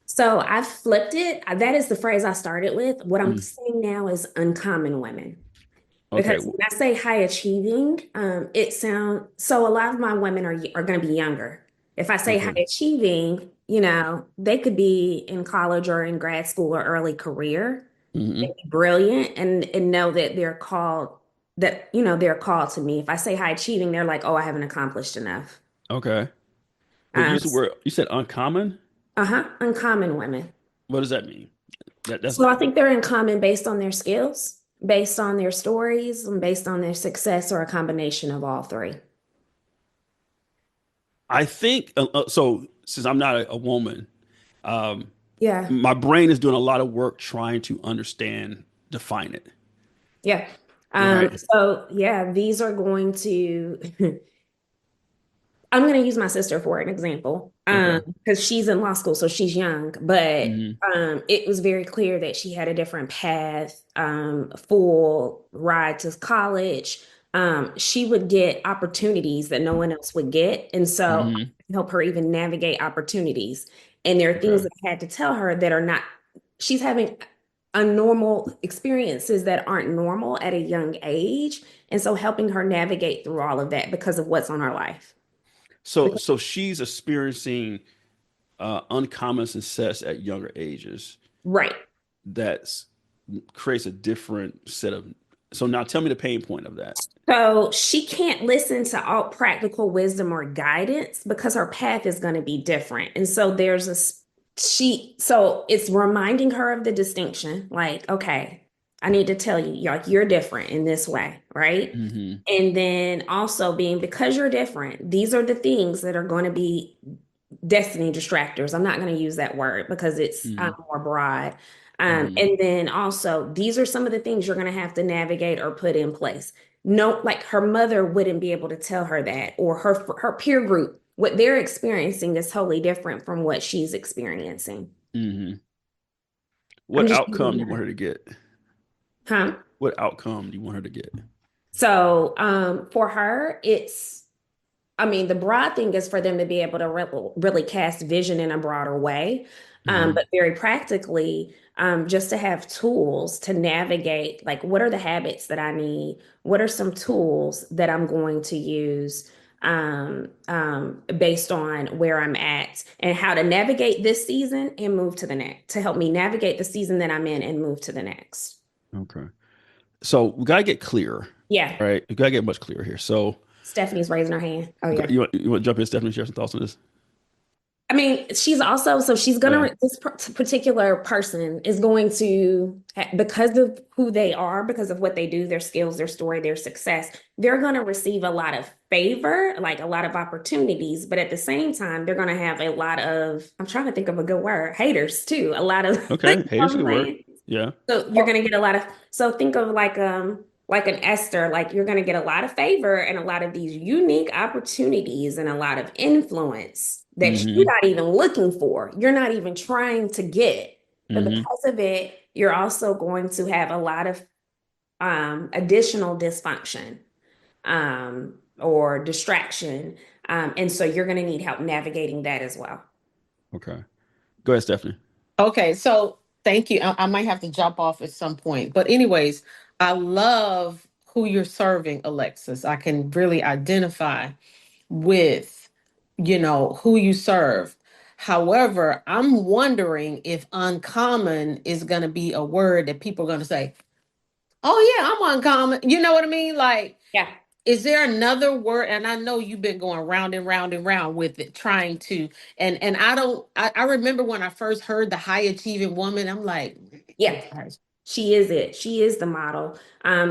So I've flipped it. That is the phrase I started with. What I'm saying now is uncommon women. Okay. Because when I say high achieving, it sounds so a lot of my women are going to be younger. If I say high Okay. achieving, they could be in college or in grad school or early career. They'd Hmm. be brilliant and know that they're called to me. If I say high achieving, they're like, oh, I haven't accomplished enough. Okay. But you Um, used the word, you said uncommon? uncommon women. What does that mean? That's So I think they're uncommon based on their skills, based on their stories, and based on their success, or a combination of all three. I think so. Since I'm not a woman, um, Yeah, my brain is doing a lot of work trying to understand, define it. yeah. Right. So yeah, these are going to I'm going to use my sister for an example, Okay. because she's in law school, so she's young, but Hmm. it was very clear that she had a different path, full ride to college. She would get opportunities that no one else would get, and so Hmm. I help her even navigate opportunities. And there are things Okay. that I had to tell her that are not. She's having unnormal experiences that aren't normal at a young age, and so helping her navigate through all of that because of what's on her life. So she's experiencing uncommon success at younger ages. Right. That's creates a different set of. So now tell me the pain point of that. So she can't listen to all practical wisdom or guidance because her path is going to be different. And so so it's reminding her of the distinction, like, okay, I need to tell you, like, you're different in this way, right? Hmm. And then also being, because you're different, these are the things that are going to be destiny distractors. I'm not going to use that word because it's Hmm. more broad. Hmm. And then also, these are some of the things you're going to have to navigate or put in place. No, like her mother wouldn't be able to tell her that, or her peer group, what they're experiencing is totally different from what she's experiencing. Hmm. I'm What just outcome using do you want that. her to get? Huh? What outcome do you want her to get? So, for her, I mean, the broad thing is for them to be able to really cast vision in a broader way, Hmm. but very practically, just to have tools to navigate, like, what are the habits that I need? What are some tools that I'm going to use, based on where I'm at, and how to navigate this season and move to the next, to help me navigate the season that I'm in and move to the next. Okay. So we gotta get clear, Yeah. right? We gotta get much clearer here. So Stephanie's raising her hand. Oh, yeah. you want to jump in, Stephanie, share some thoughts on this? I mean, she's also, so she's Yeah. gonna, this particular person is going to, because of who they are, because of what they do, their skills, their story, their success, they're gonna receive a lot of favor, like a lot of opportunities, but at the same time, they're gonna have a lot of, I'm trying to think of a good word, haters too, a lot of, you Okay. Hey, know that's what a I'm good word. saying? Yeah. So you're gonna get a lot of, so think of like an Esther, like you're gonna get a lot of favor and a lot of these unique opportunities and a lot of influence that you're Hmm. not even looking for. You're not even trying to get. But Hmm. because of it, you're also going to have a lot of additional dysfunction, or distraction. And so you're gonna need help navigating that as well. Okay. Go ahead, Stephanie. Okay, so thank you. I might have to jump off at some point. But anyways, I love who you're serving, Alexis. I can really identify with, who you serve. However, I'm wondering if uncommon is going to be a word that people are going to say, "Oh yeah, I'm uncommon." You know what I mean? Like, Yeah. is there another word? And I know you've been going round and round and round with it, trying to, and I don't, I remember when I first heard the high achieving woman, I'm like, Yeah. She is it. She is the model.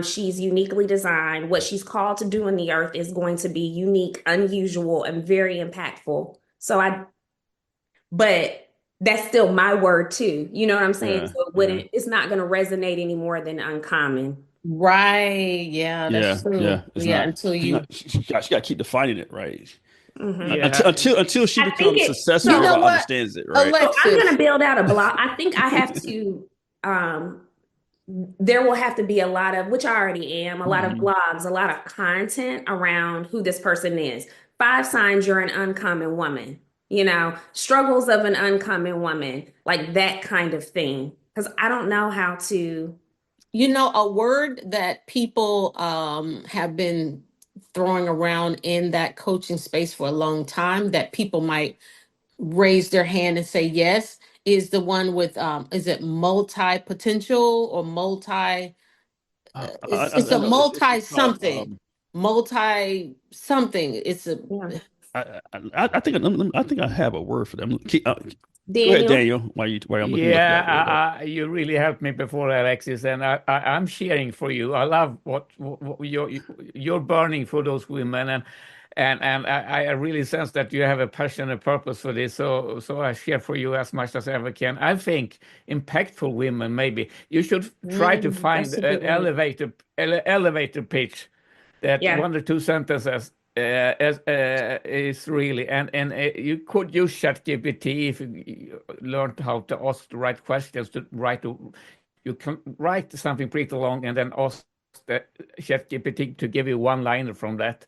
She's uniquely designed. What she's called to do in the earth is going to be unique, unusual, and very impactful. But that's still my word too. You know what I'm saying? Yeah. So Yeah. it's not going to resonate any more than uncommon. right. Yeah, Yeah. that's true. Yeah. It's Yeah, not. until She's you, not. She got to keep defining it, right? Hmm. Yeah. Until she I think becomes it, successful, you so, know everybody what, understands it, right? so I'm going to Alexis, build out a blog. I think I have to, um, there will have to be a lot of, which I already am, a lot of Hmm. blogs, a lot of content around who this person is. 5 signs you're an uncommon woman, struggles of an uncommon woman, like that kind of thing. Because I don't know how to, You know, a word that people have been throwing around in that coaching space for a long time that people might raise their hand and say yes is the one with is it multi potential or multi it's I a know it's multi called. something, multi something. It's a Yeah. I think I think I have a word for them. Go ahead, Daniel. Daniel. While I'm looking that word up. Yeah, you really helped me before, Alexis, and I'm cheering for you. I love what you're burning for those women, and I really sense that you have a passion and purpose for this. So I cheer for you as much as I ever can. I think impactful women, maybe you should try to find That's a an good one. elevator pitch that Yeah. 1 or 2 sentences is really and you could use ChatGPT if you learned how to ask the right questions to write you can write something pretty long and then ask the ChatGPT to give you one liner from that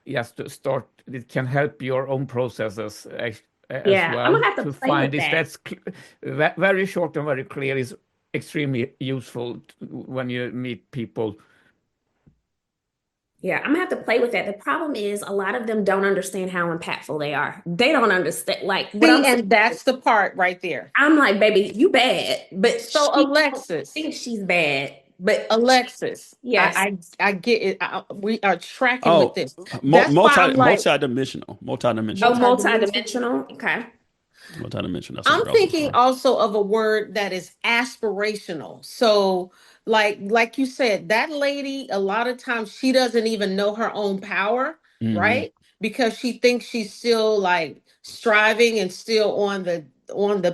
just to start. It can help your own processes as Yeah. I'm well gonna have to to play find with this. that. That's very short and very clear is extremely useful when you meet people. Yeah, I'm gonna have to play with that. The problem is a lot of them don't understand how impactful they are. They don't understand like what see, I'm saying. and that's the part right there. I'm like, baby, you bad, but So she don't Alexis, think she's bad. But Alexis, yes, I get it. We are tracking with Oh, this. That's why I'm like oh, multidimensional, multidimensional. multidimensional. Okay. multidimensional. That's a I'm word I was looking thinking for. also of a word that is aspirational. So like you said, that lady a lot of times she doesn't even know her own power, Hmm. right? Because she thinks she's still like striving and still on the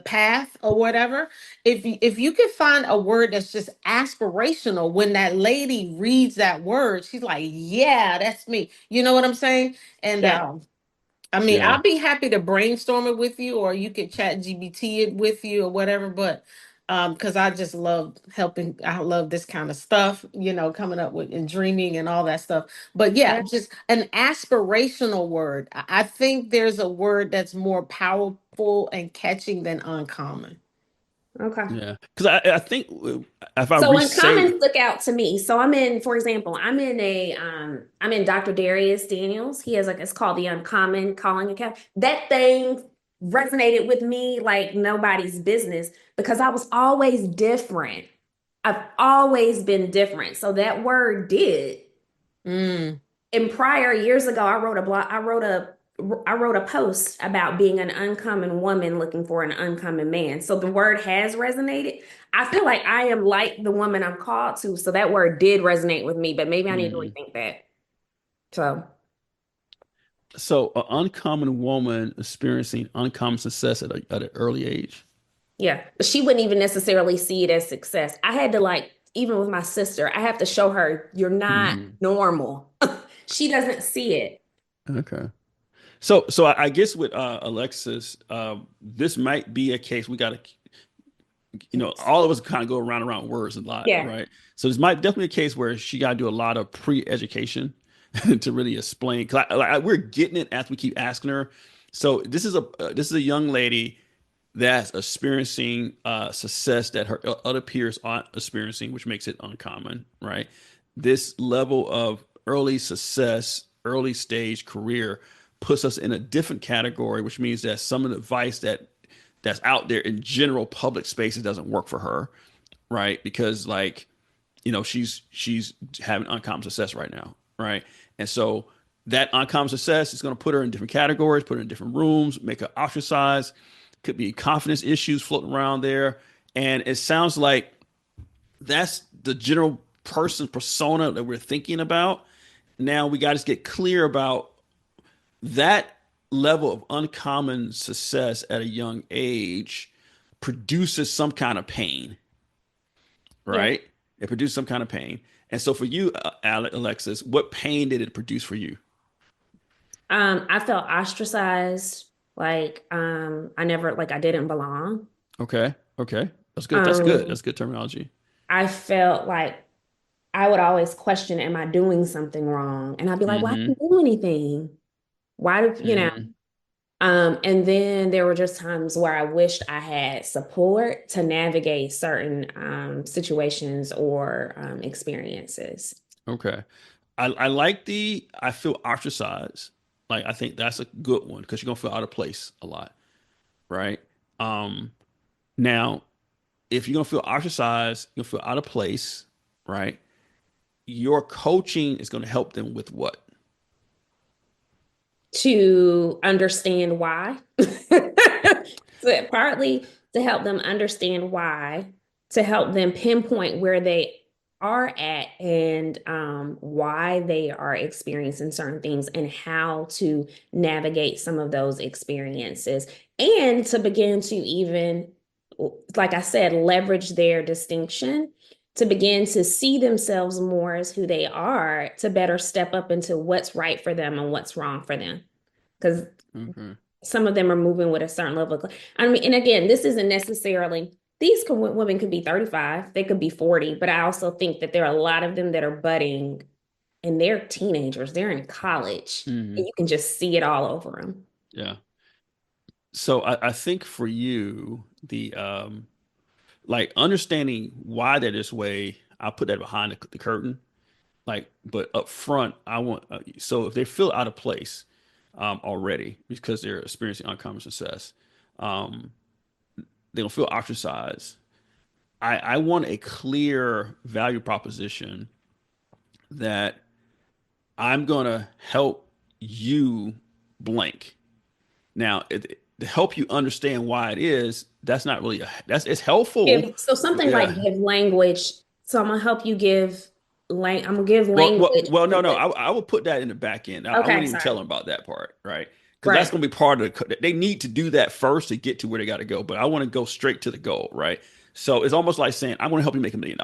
path or whatever. If you can find a word that's just aspirational, when that lady reads that word, she's like, "Yeah, that's me." You know what I'm saying? And Yeah. I mean, Yeah. I'll be happy to brainstorm it with you, or you could chat GBT it with you or whatever. But because I just love helping, I love this kind of stuff, you know, coming up with and dreaming and all that stuff. But yeah, Yeah. just an aspirational word. I think there's a word that's more powerful and catching than uncommon. Okay. Yeah. Because I think if I So resay, uncommon stuck out to me. So I'm in, for example, I'm in Dr. Darius Daniels. He has like it's called the Uncommon Calling Account. That thing resonated with me like nobody's business because I was always different. I've always been different. So that word did. Mm, In prior years ago, I wrote a post about being an uncommon woman looking for an uncommon man. So the word has resonated. I feel like I am like the woman I'm called to. So that word did resonate with me, but maybe I need to Mhm. rethink that. So So an uncommon woman experiencing uncommon success at an early age. yeah, but she wouldn't even necessarily see it as success. I had to like, even with my sister, I have to show her you're not Hmm. normal. She doesn't see it. Okay. So I guess with Alexis, this might be a case we got to, all of us kind of go around words a lot, Yeah, right? So this might definitely be a case where she got to do a lot of pre-education to really explain. Because we're getting it as we keep asking her. So this is a young lady that's experiencing success that her other peers aren't experiencing, which makes it uncommon, right? This level of early success, early stage career puts us in a different category, which means that some of the advice that's out there in general public spaces doesn't work for her, right? Because like, she's having uncommon success right now, right? And so that uncommon success is going to put her in different categories, put her in different rooms, make her ostracized. Could be confidence issues floating around there. And it sounds like that's the general person persona that we're thinking about. Now we got to get clear about that level of uncommon success at a young age produces some kind of pain, yeah. right? It produces some kind of pain. And so for you, Alexis, what pain did it produce for you? I felt ostracized, like I never like I didn't belong. Okay. Okay. That's good. That's good. Um, That's good terminology. I felt like I would always question, am I doing something wrong? And I'd be like, why Mm-hmm. didn't do anything? Why do you know? Mm-hmm. And then there were just times where I wished I had support to navigate certain situations or experiences. Okay. I like I feel ostracized. Like I think that's a good one because you're gonna feel out of place a lot, right? Um, Now if you're gonna feel ostracized, you'll feel out of place, right? Your coaching is gonna help them with what? To understand why. So partly to help them understand why, to help them pinpoint where they are at and why they are experiencing certain things and how to navigate some of those experiences, and to begin to even, like I said, leverage their distinction to begin to see themselves more as who they are, to better step up into what's right for them and what's wrong for them. Because Okay. some of them are moving with a certain level of, I mean, and again, this isn't necessarily, women could be 35, they could be 40, but I also think that there are a lot of them that are budding and they're teenagers, they're in college, Hmm. and you can just see it all over them. Yeah. So I think for you, the like understanding why they're this way, I'll put that behind the curtain. Like, but up front, I want so if they feel out of place already because they're experiencing uncommon success, um, they don't feel ostracized. I want a clear value proposition that I'm gonna help you blank. Now, to help you understand why it is, that's not really it's helpful, So but something like yeah. give language. So I'm gonna help you give I'm gonna give language. No, no. I will put that in the back end. I Okay, wouldn't even tell sorry. them about that part, right? Because that's Right. going to be part of they need to do that first to get to where they got to go. But I want to go straight to the goal, right? So it's almost like saying, I want to help you make $1 million.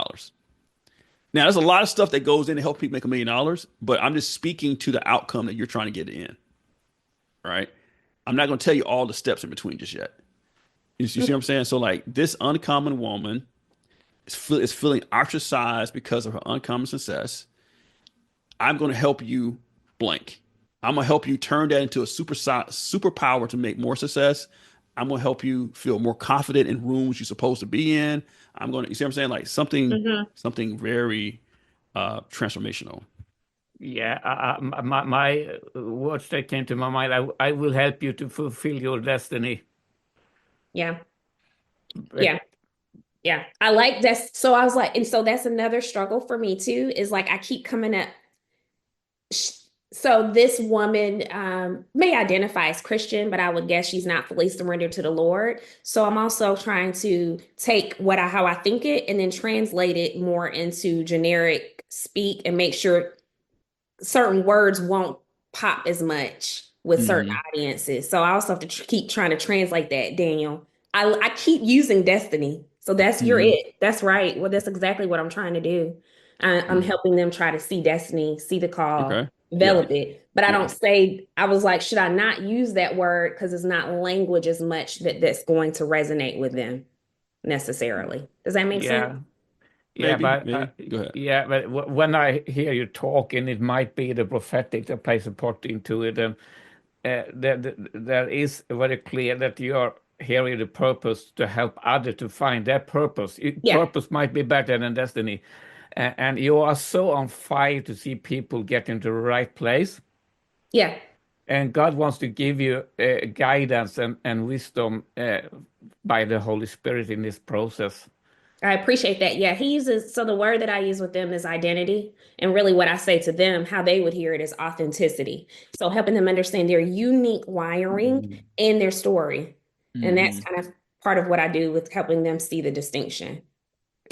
Now, there's a lot of stuff that goes in to help people make $1 million, but I'm just speaking to the outcome that you're trying to get in, right? I'm not going to tell you all the steps in between just yet. You see what I'm saying? So, like, this uncommon woman is feeling ostracized because of her uncommon success. I'm going to help you blank. I'm going to help you turn that into a superpower to make more success. I'm going to help you feel more confident in rooms you're supposed to be in. I'm going to, you see what I'm saying? Like Mhm. something very transformational. Yeah, my words that came to my mind, I will help you to fulfill your destiny. Yeah. But Yeah. Yeah. I like that. So I was like, and so that's another struggle for me too, is like I keep coming up. So this woman may identify as Christian, but I would guess she's not fully surrendered to the Lord. So I'm also trying to take how I think it and then translate it more into generic speak and make sure certain words won't pop as much with certain Hmm. audiences. So I also have to keep trying to translate that, Daniel. I keep using destiny. So that's you're Hmm. it. That's right. Well, that's exactly what I'm trying to do. I'm Hmm. helping them try to see destiny, see the call, Okay. Yeah. develop it. But I Yeah. don't say, I was like, should I not use that word because it's not language as much that's going to resonate with them necessarily. Does that make sense? yeah, yeah, Maybe. but Maybe. Go ahead. yeah, but when I hear you talk, and it might be the prophetic that plays a part into it, and there is very clear that you are here with the purpose to help others to find their purpose. Yeah. Purpose might be better than destiny, and you are so on fire to see people get into the right place. Yeah. And God wants to give you guidance and wisdom by the Holy Spirit in this process. I appreciate that. Yeah, he uses, so the word that I use with them is identity. And really, what I say to them, how they would hear it is authenticity. So helping them understand their unique wiring Hmm. in their story. And that's Hmm. kind of part of what I do with helping them see the distinction.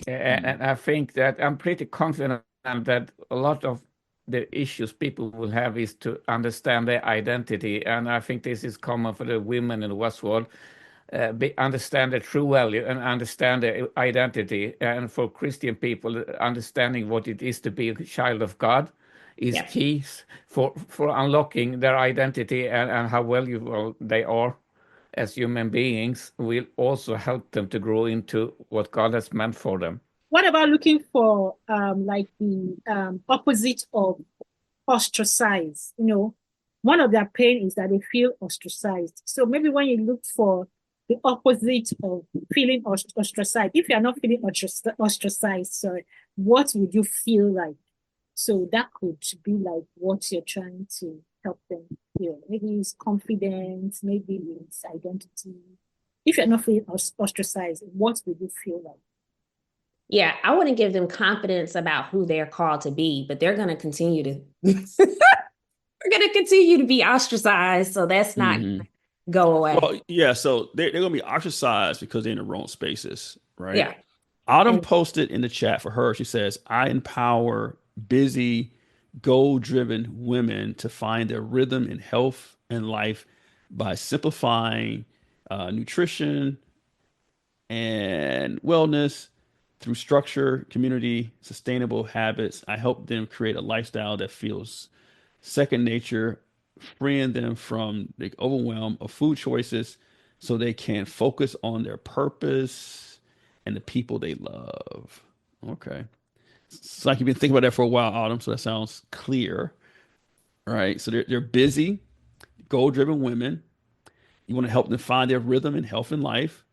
And I think that I'm pretty confident that a lot of the issues people will have is to understand their identity. And I think this is common for the women in the West world. Understand their true value and understand their identity. And for Christian people, understanding what it is to be a child of God is Yeah, key for unlocking their identity and how valuable they are as human beings will also help them to grow into what God has meant for them. What about looking for like the opposite of ostracize? You know, one of their pain is that they feel ostracized. So maybe when you look for the opposite of feeling ostracized, if you're not feeling ostracized, sorry, what would you feel like? So that could be like what you're trying to help them feel. Maybe it's confidence, maybe it's identity. If you're not feeling ostracized, what would you feel like? Yeah, I want to give them confidence about who they're called to be, but they're going to continue to we're going to continue to be ostracized, so that's not Mhm. go away. Well, yeah, so they're going to be ostracized because they're in the wrong spaces, right? Yeah. Autumn And posted in the chat for her. She says, I empower busy, goal-driven women to find their rhythm in health and life by simplifying nutrition and wellness through structure, community, sustainable habits. I help them create a lifestyle that feels second nature, freeing them from the overwhelm of food choices so they can focus on their purpose and the people they love. Okay. It's like you've been thinking about that for a while, Autumn. So that sounds clear. Right. So they're busy, goal driven women. You want to help them find their rhythm in health and life.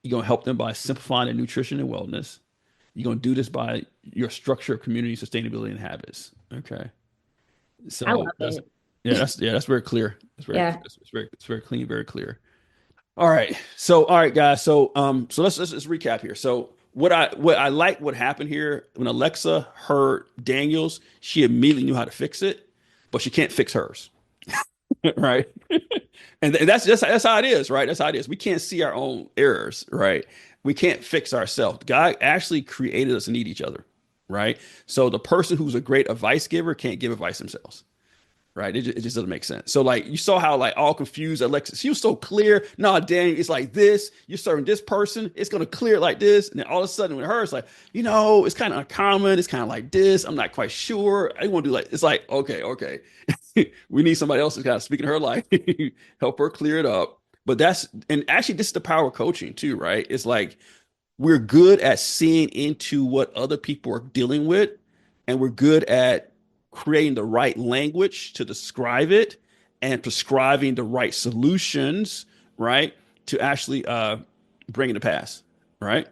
You're going to help them by simplifying their nutrition and wellness. You're going to do this by your structure of community, sustainability, and habits. Okay. I So love it. that's very clear. Yeah. It's very clean, very clear. All right, guys. So let's recap here. So what I like what happened here when Alexa heard Daniels, she immediately knew how to fix it, but she can't fix hers, right? And that's how it is, right? That's how it is. We can't see our own errors, right? We can't fix ourselves. God actually created us to need each other, right? So the person who's a great advice giver can't give advice themselves. Right. It just doesn't make sense. So like you saw how like all confused Alexis, she was so clear. No, Daniel, it's like this. You're serving this person. It's going to clear it like this. And then all of a sudden with her, it's like, it's kind of uncommon. It's kind of like this. I'm not quite sure. I want to do like, it's like, okay. We need somebody else to kind of speak in her life, help her clear it up. And actually this is the power of coaching too, right? It's like, we're good at seeing into what other people are dealing with, and we're good at creating the right language to describe it and prescribing the right solutions, right, to actually bring it to pass, right?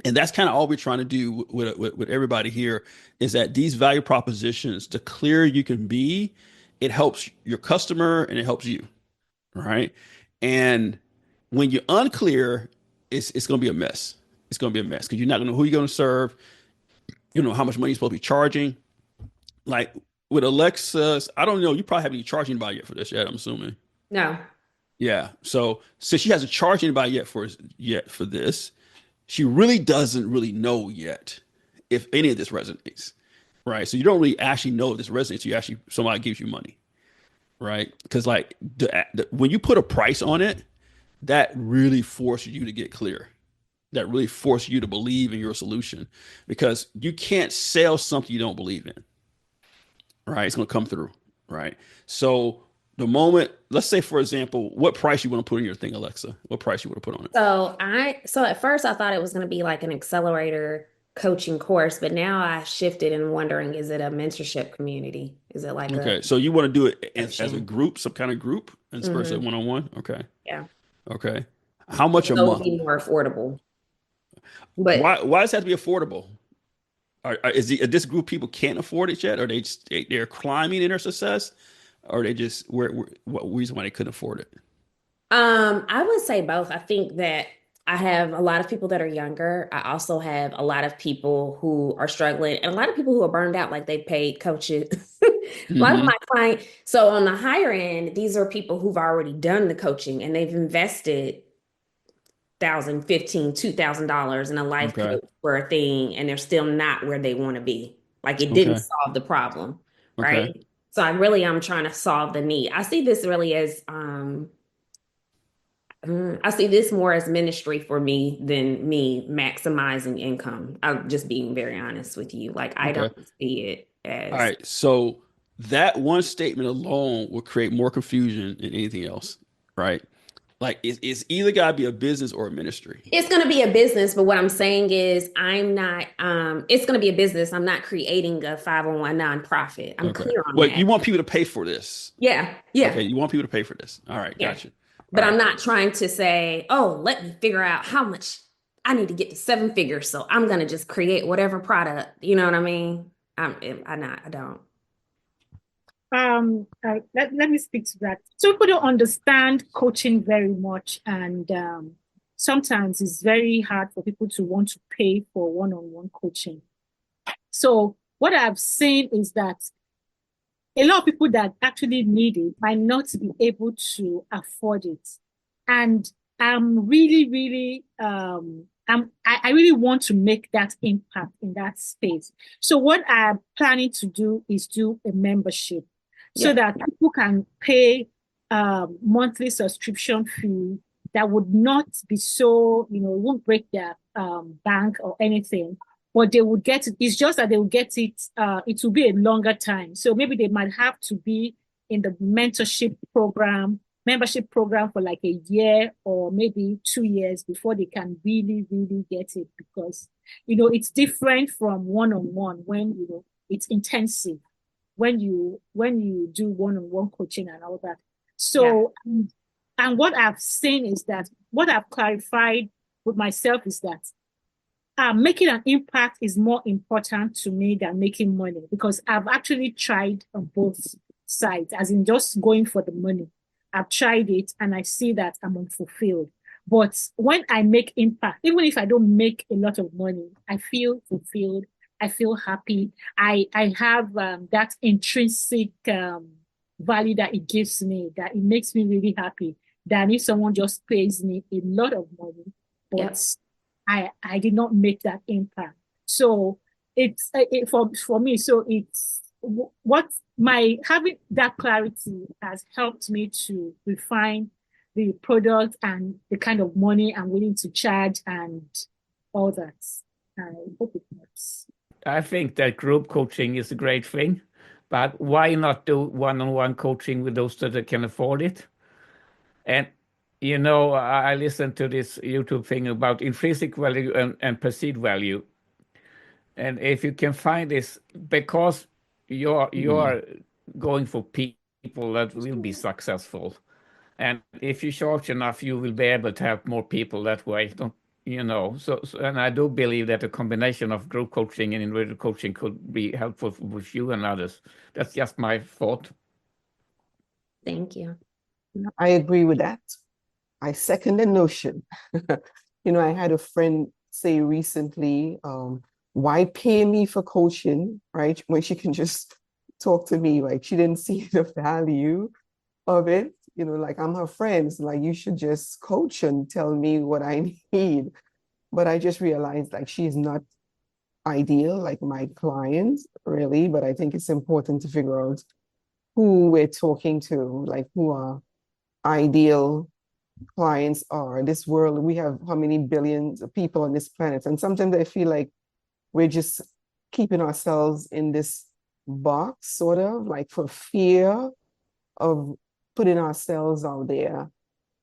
And that's kind of all we're trying to do with everybody here is that these value propositions, the clearer you can be, it helps your customer and it helps you, right? And when you're unclear, it's going to be a mess. It's going to be a mess because you're not going to know who you're going to serve. You know how much money you're supposed to be charging. Like with Alexa's, I don't know. You probably haven't even charged anybody yet for this yet. I'm assuming. No. Yeah. So since she hasn't charged anybody yet for this, she really doesn't really know yet if any of this resonates, right? So you don't really actually know if this resonates. You actually somebody gives you money, right? Because like when you put a price on it, that really forces you to get clear. That really forces you to believe in your solution because you can't sell something you don't believe in, right? It's going to come through, right? So the moment, let's say, for example, what price you want to put in your thing, Alexa? What price you want to put on it? So at first I thought it was going to be like an accelerator coaching course, but now I shifted and wondering, is it a mentorship community? Is it like Okay, a so you want to do it as a coaching? group, some kind of group, instead of Hmm. one-on-one? Okay, Yeah. okay. How much a So it would month? be more affordable. But Why does it have to be affordable? Is this group people can't afford it yet? Or they're climbing in their success? Or they just what reason why they couldn't afford it? I would say both. I think that I have a lot of people that are younger. I also have a lot of people who are struggling and a lot of people who are burned out, like they paid coaches. A lot of Hmm. my clients, so on the higher end, these are people who've already done the coaching and they've invested thousand, $2,000 in a life Okay. coach for a thing, and they're still not where they want to be. Like it didn't Okay. solve the problem, Okay. right? So I'm trying to solve the need. I see this really as I see this more as ministry for me than me maximizing income. I'm just being very honest with you. Like I Okay. don't see it All as right. So that one statement alone will create more confusion than anything else, right? Like it's either got to be a business or a ministry. It's going to be a business, but what I'm saying is I'm not, it's going to be a business. I'm not creating a 501 nonprofit. I'm Okay. clear on Well, that. you want people to pay for this. Yeah. Yeah. Okay. You want people to pay for this. All right. Yeah. Gotcha. But All I'm right. not trying to say, oh, let me figure out how much I need to get to 7 figures. So I'm going to just create whatever product. You know what I mean? I don't. Let me speak to that. So people don't understand coaching very much, and sometimes it's very hard for people to want to pay for one-on-one coaching. So what I've seen is that a lot of people that actually need it might not be able to afford it. And I'm really, really, I really want to make that impact in that space. So what I'm planning to do is do a membership so that people can pay monthly subscription fee that would not be so, won't break their bank or anything, but they would get it. It's just that they will get it, it will be a longer time. So maybe they might have to be in the membership program for like a year or maybe 2 years before they can really, really get it, because, it's different from one-on-one when, it's intensive when you do one-on-one coaching and all that. So, and what I've seen is that what I've clarified with myself is that making an impact is more important to me than making money, because I've actually tried on both sides, as in just going for the money. I've tried it and I see that I'm unfulfilled. But when I make impact, even if I don't make a lot of money, I feel fulfilled. I feel happy. I have that intrinsic value that it gives me, that it makes me really happy, than if someone just pays me a lot of money, but I did not make that impact. So it's for me. So it's what my having that clarity has helped me to refine the product and the kind of money I'm willing to charge and all that. I hope it helps. I think that group coaching is a great thing, but why not do one-on-one coaching with those that can afford it? And I listened to this YouTube thing about intrinsic value and perceived value. And if you can find this, because you're going for people that will be successful, and if you charge enough, you will be able to help more people that way. So and I do believe that a combination of group coaching and individual coaching could be helpful with you and others. That's just my thought. Thank you. I agree with that. I second the notion. I had a friend say recently, why pay me for coaching, right? When she can just talk to me, like she didn't see the value of it. Like I'm her friend, so like you should just coach and tell me what I need. But I just realized like she is not ideal, like my client, really. But I think it's important to figure out who we're talking to, like who our ideal clients are. This world, we have how many billions of people on this planet, and sometimes I feel like we're just keeping ourselves in this box, sort of like for fear of putting ourselves out there.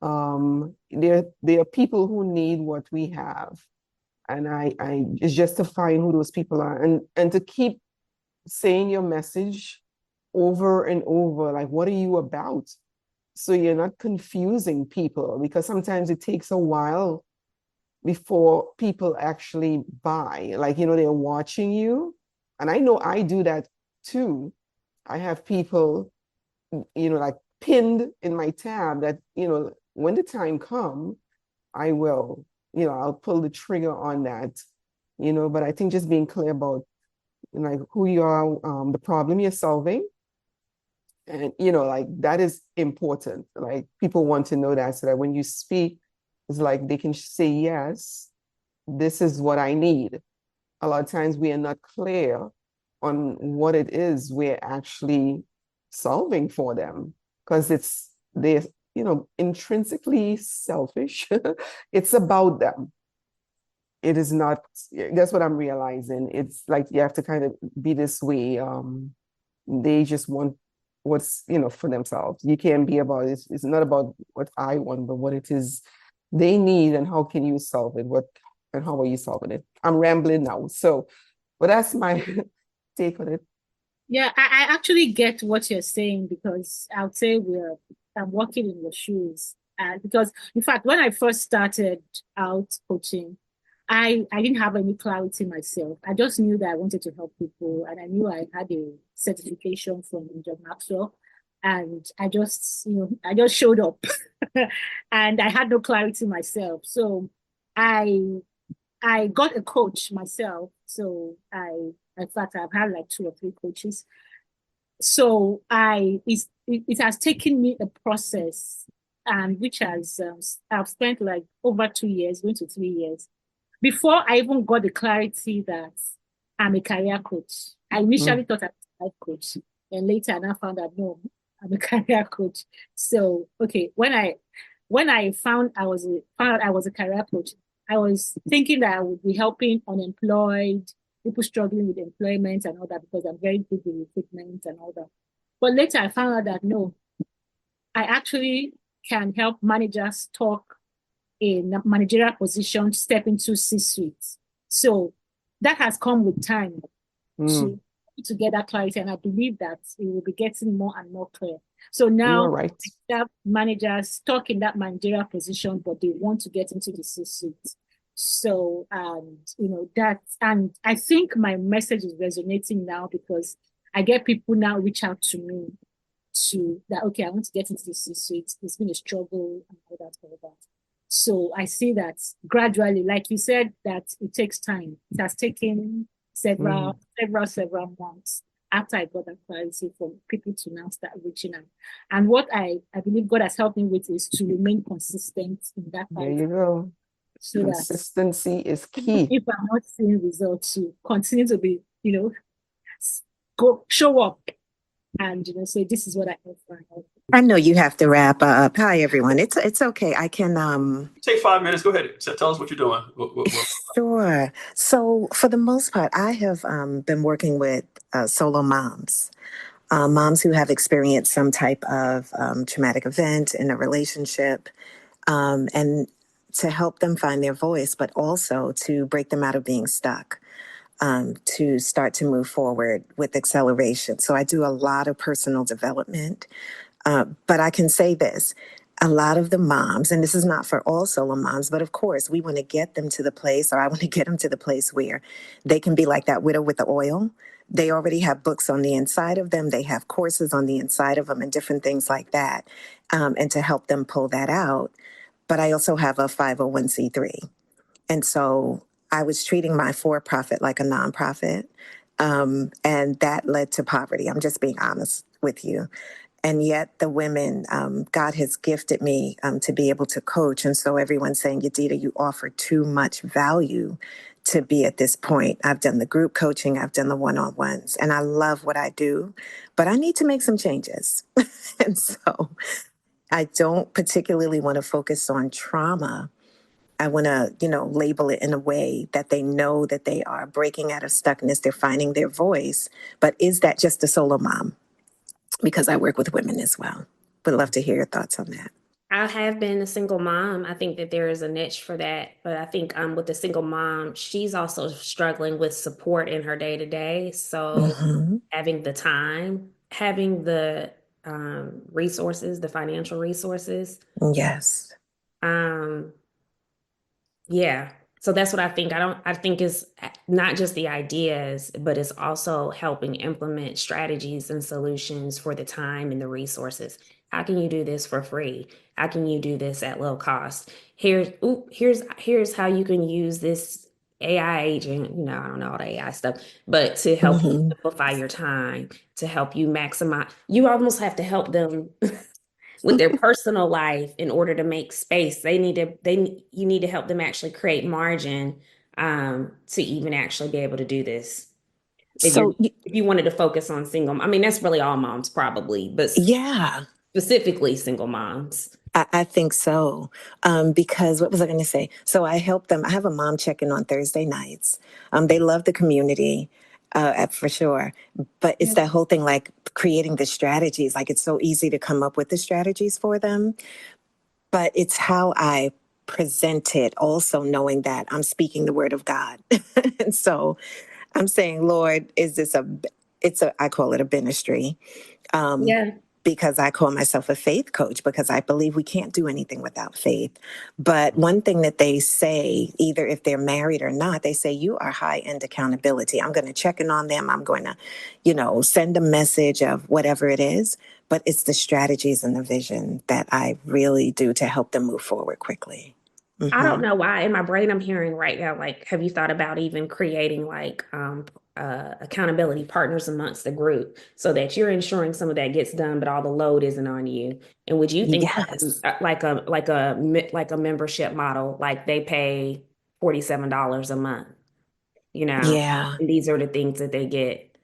There are people who need what we have, and I it's just to find who those people are, and to keep saying your message over and over, like what are you about? So you're not confusing people, because sometimes it takes a while before people actually buy. Like, they're watching you. And I know I do that too. I have people, like pinned in my tab that, when the time comes, I will, I'll pull the trigger on that, but I think just being clear about like who you are, the problem you're solving. And, like that is important. Like people want to know that, so that when you speak, it's like they can say, yes, this is what I need. A lot of times we are not clear on what it is we're actually solving for them, because they're, intrinsically selfish. It's about them. It is not, that's what I'm realizing. It's like you have to kind of be this way. They just want what's, for themselves. You can't be about it. It's not about what I want, but what it is they need and how can you solve it? And how are you solving it? I'm rambling now. So, but that's my take on it. Yeah, I actually get what you're saying, because I would say I'm walking in your shoes. Because in fact, when I first started out coaching, I didn't have any clarity myself. I just knew that I wanted to help people, and I knew I had a certification from John Maxwell, and I just showed up, and I had no clarity myself. So I I got a coach myself. So in fact, I've had like 2 or 3 coaches. So it has taken me a process, and which has I've spent like over 2 years, going to 3 years, before I even got the clarity that I'm a career coach. I initially thought I was a life coach, and later I found out no, I'm a career coach. So okay, when I found out I was a career coach, I was thinking that I would be helping unemployed people struggling with employment and all that, because I'm very good with recruitment and all that. But later I found out that no, I actually can help managers talk in a managerial position, step into C-suite. So that has come with time to get that clarity, and I believe that it will be getting more and more clear. So now, right. Managers stuck in that managerial position, but they want to get into the C-suite. So, and I think my message is resonating now, because I get people now reach out to me okay, I want to get into the C-suite. It's been a struggle and all that. So I see that gradually, like you said, that it takes time. It has taken several months after I got that clarity for people to now start reaching out. And what I believe God has helped me with is to remain consistent in that. There you go. So consistency is key. If I'm not seeing results, to continue to be, show up and say, this is what I offer. I know you have to wrap up. Hi, everyone. It's okay. I can take 5 minutes. Go ahead. Tell us what you're doing. Sure. So for the most part, I have been working with solo moms. Moms who have experienced some type of traumatic event in a relationship, and to help them find their voice, but also to break them out of being stuck, to start to move forward with acceleration. So I do a lot of personal development. But I can say this, a lot of the moms, and this is not for all solo moms, but of course, we want to get them to the place, or I want to get them to the place where they can be like that widow with the oil. They already have books on the inside of them. They have courses on the inside of them and different things like that, and to help them pull that out. But I also have a 501c3. And so I was treating my for-profit like a nonprofit, and that led to poverty. I'm just being honest with you. And yet the women, God has gifted me to be able to coach. And so everyone's saying, Yadida, you offer too much value to be at this point. I've done the group coaching, I've done the one-on-ones, and I love what I do, but I need to make some changes. And so I don't particularly want to focus on trauma. I want to, label it in a way that they know that they are breaking out of stuckness, they're finding their voice. But is that just a solo mom? Because I work with women as well. Would love to hear your thoughts on that. I have been a single mom. I think that there is a niche for that. But I think with the single mom, she's also struggling with support in her day to day. So having the time, having the resources, the financial resources. Yes. Yeah. So that's what I think. I think it's not just the ideas, but it's also helping implement strategies and solutions for the time and the resources. How can you do this for free? How can you do this at low cost? Here's how you can use this AI agent. I don't know all the AI stuff, but to help you simplify your time, to help you maximize. You almost have to help them with their personal life in order to make space. You need to help them actually create margin to even actually be able to do this. If you wanted to focus on single, that's really all moms probably, but yeah, specifically single moms. I think so. Because what was I going to say? So I help them. I have a mom check-in on Thursday nights. They love the community. For sure. But it's Yeah. that whole thing, like creating the strategies. Like it's so easy to come up with the strategies for them, but it's how I present it, also knowing that I'm speaking the word of God. And so I'm saying, Lord, is this I call it a ministry. Um, Yeah. because I call myself a faith coach because I believe we can't do anything without faith. But one thing that they say, either if they're married or not, they say you are high end accountability. I'm going to check in on them. I'm going to, send a message of whatever it is. But it's the strategies and the vision that I really do to help them move forward quickly. I don't Hmm. know why in my brain I'm hearing right now, like, have you thought about even creating like accountability partners amongst the group so that you're ensuring some of that gets done, but all the load isn't on you? And would you think Yes. like a membership model, like they pay $47 a month, you know, Yeah. and these are the things that they get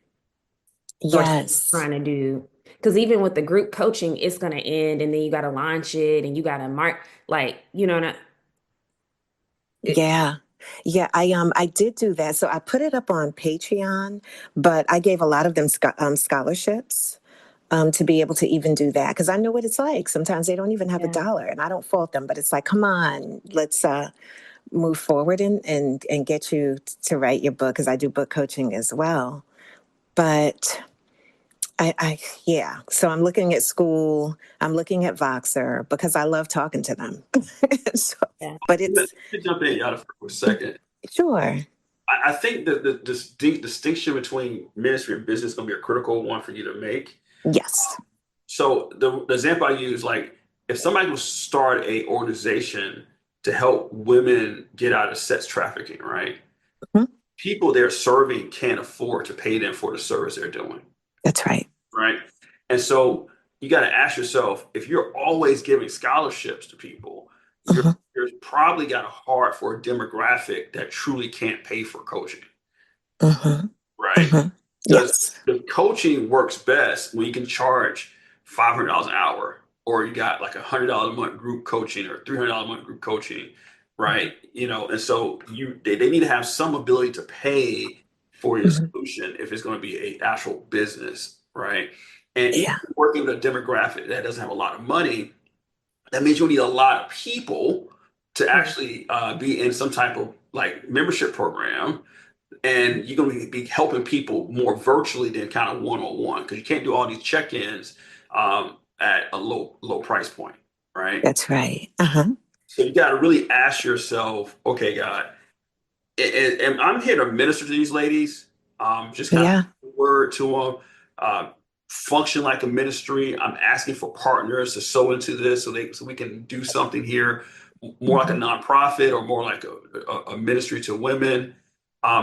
versus Yes. trying to do because even with the group coaching, it's gonna end and then you gotta launch it and you gotta mark like, it, Yeah. Yeah, I did do that. So I put it up on Patreon, but I gave a lot of them scholarships to be able to even do that because I know what it's like. Sometimes they don't even have a yeah. dollar, and I don't fault them. But it's like, come on, let's move forward and get you to write your book because I do book coaching as well. But yeah. So I'm looking at school. I'm looking at Voxer because I love talking to them. So, Yeah. but Let it's me jump in, Yada, for a second. sure. I think that the distinction between ministry and business is going to be a critical one for you to make. Yes. So the example I use, like if somebody would start a organization to help women get out of sex trafficking, right? Mhm. People they're serving can't afford to pay them for the service they're doing, That's right. right? And so you got to ask yourself, if you're always giving scholarships to people, Hmm. you're probably got a heart for a demographic that truly can't pay for coaching, Hmm. right? Hmm. Because Yes. the coaching works best when you can charge $500 an hour, or you got like $100 a month group coaching or $300 a month group coaching, right? And so they need to have some ability to pay for your Hmm. solution if it's going to be a actual business, right? And even Yeah. working with a demographic that doesn't have a lot of money, that means you need a lot of people to Yeah. actually be in some type of like membership program, and you're going to be helping people more virtually than kind of one-on-one because you can't do all these check-ins at a low price point, right? That's right. Uh-huh. So you got to really ask yourself, okay, God, and I'm here to minister to these ladies, just kind of Yeah. word to them, function like a ministry. I'm asking for partners to sow into this so we can do something here, more like a Hmm. nonprofit or more like a ministry to women.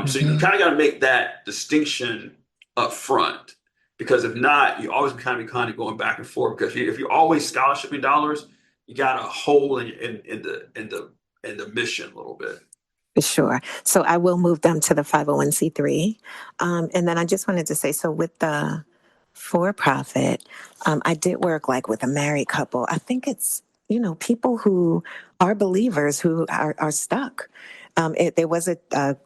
So you Hmm. kind of got to make that distinction up front, because if not, you always kind of going back and forth. Because if you're always scholarshiping dollars, you got a hole in the mission a little bit. For sure. So I will move them to the 501c3. And then I just wanted to say, so with the for profit, I did work like with a married couple. I think it's, people who are believers who are stuck. There was a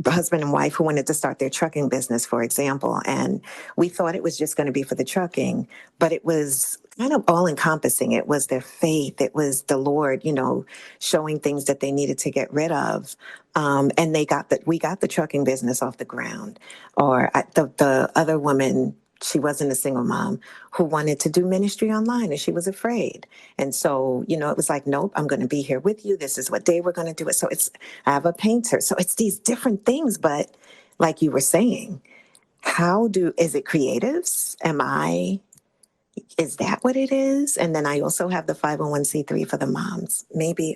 husband and wife who wanted to start their trucking business, for example. And we thought it was just going to be for the trucking, but it was kind of all encompassing. It was their faith. It was the Lord, showing things that they needed to get rid of. And we got the trucking business off the ground. The other woman, she wasn't a single mom who wanted to do ministry online and she was afraid. And so, it was like, nope, I'm going to be here with you. This is what day we're going to do it. So I have a painter. So it's these different things. But like you were saying, is it creatives? Is that what it is? And then I also have the 501c3 for the moms. Maybe,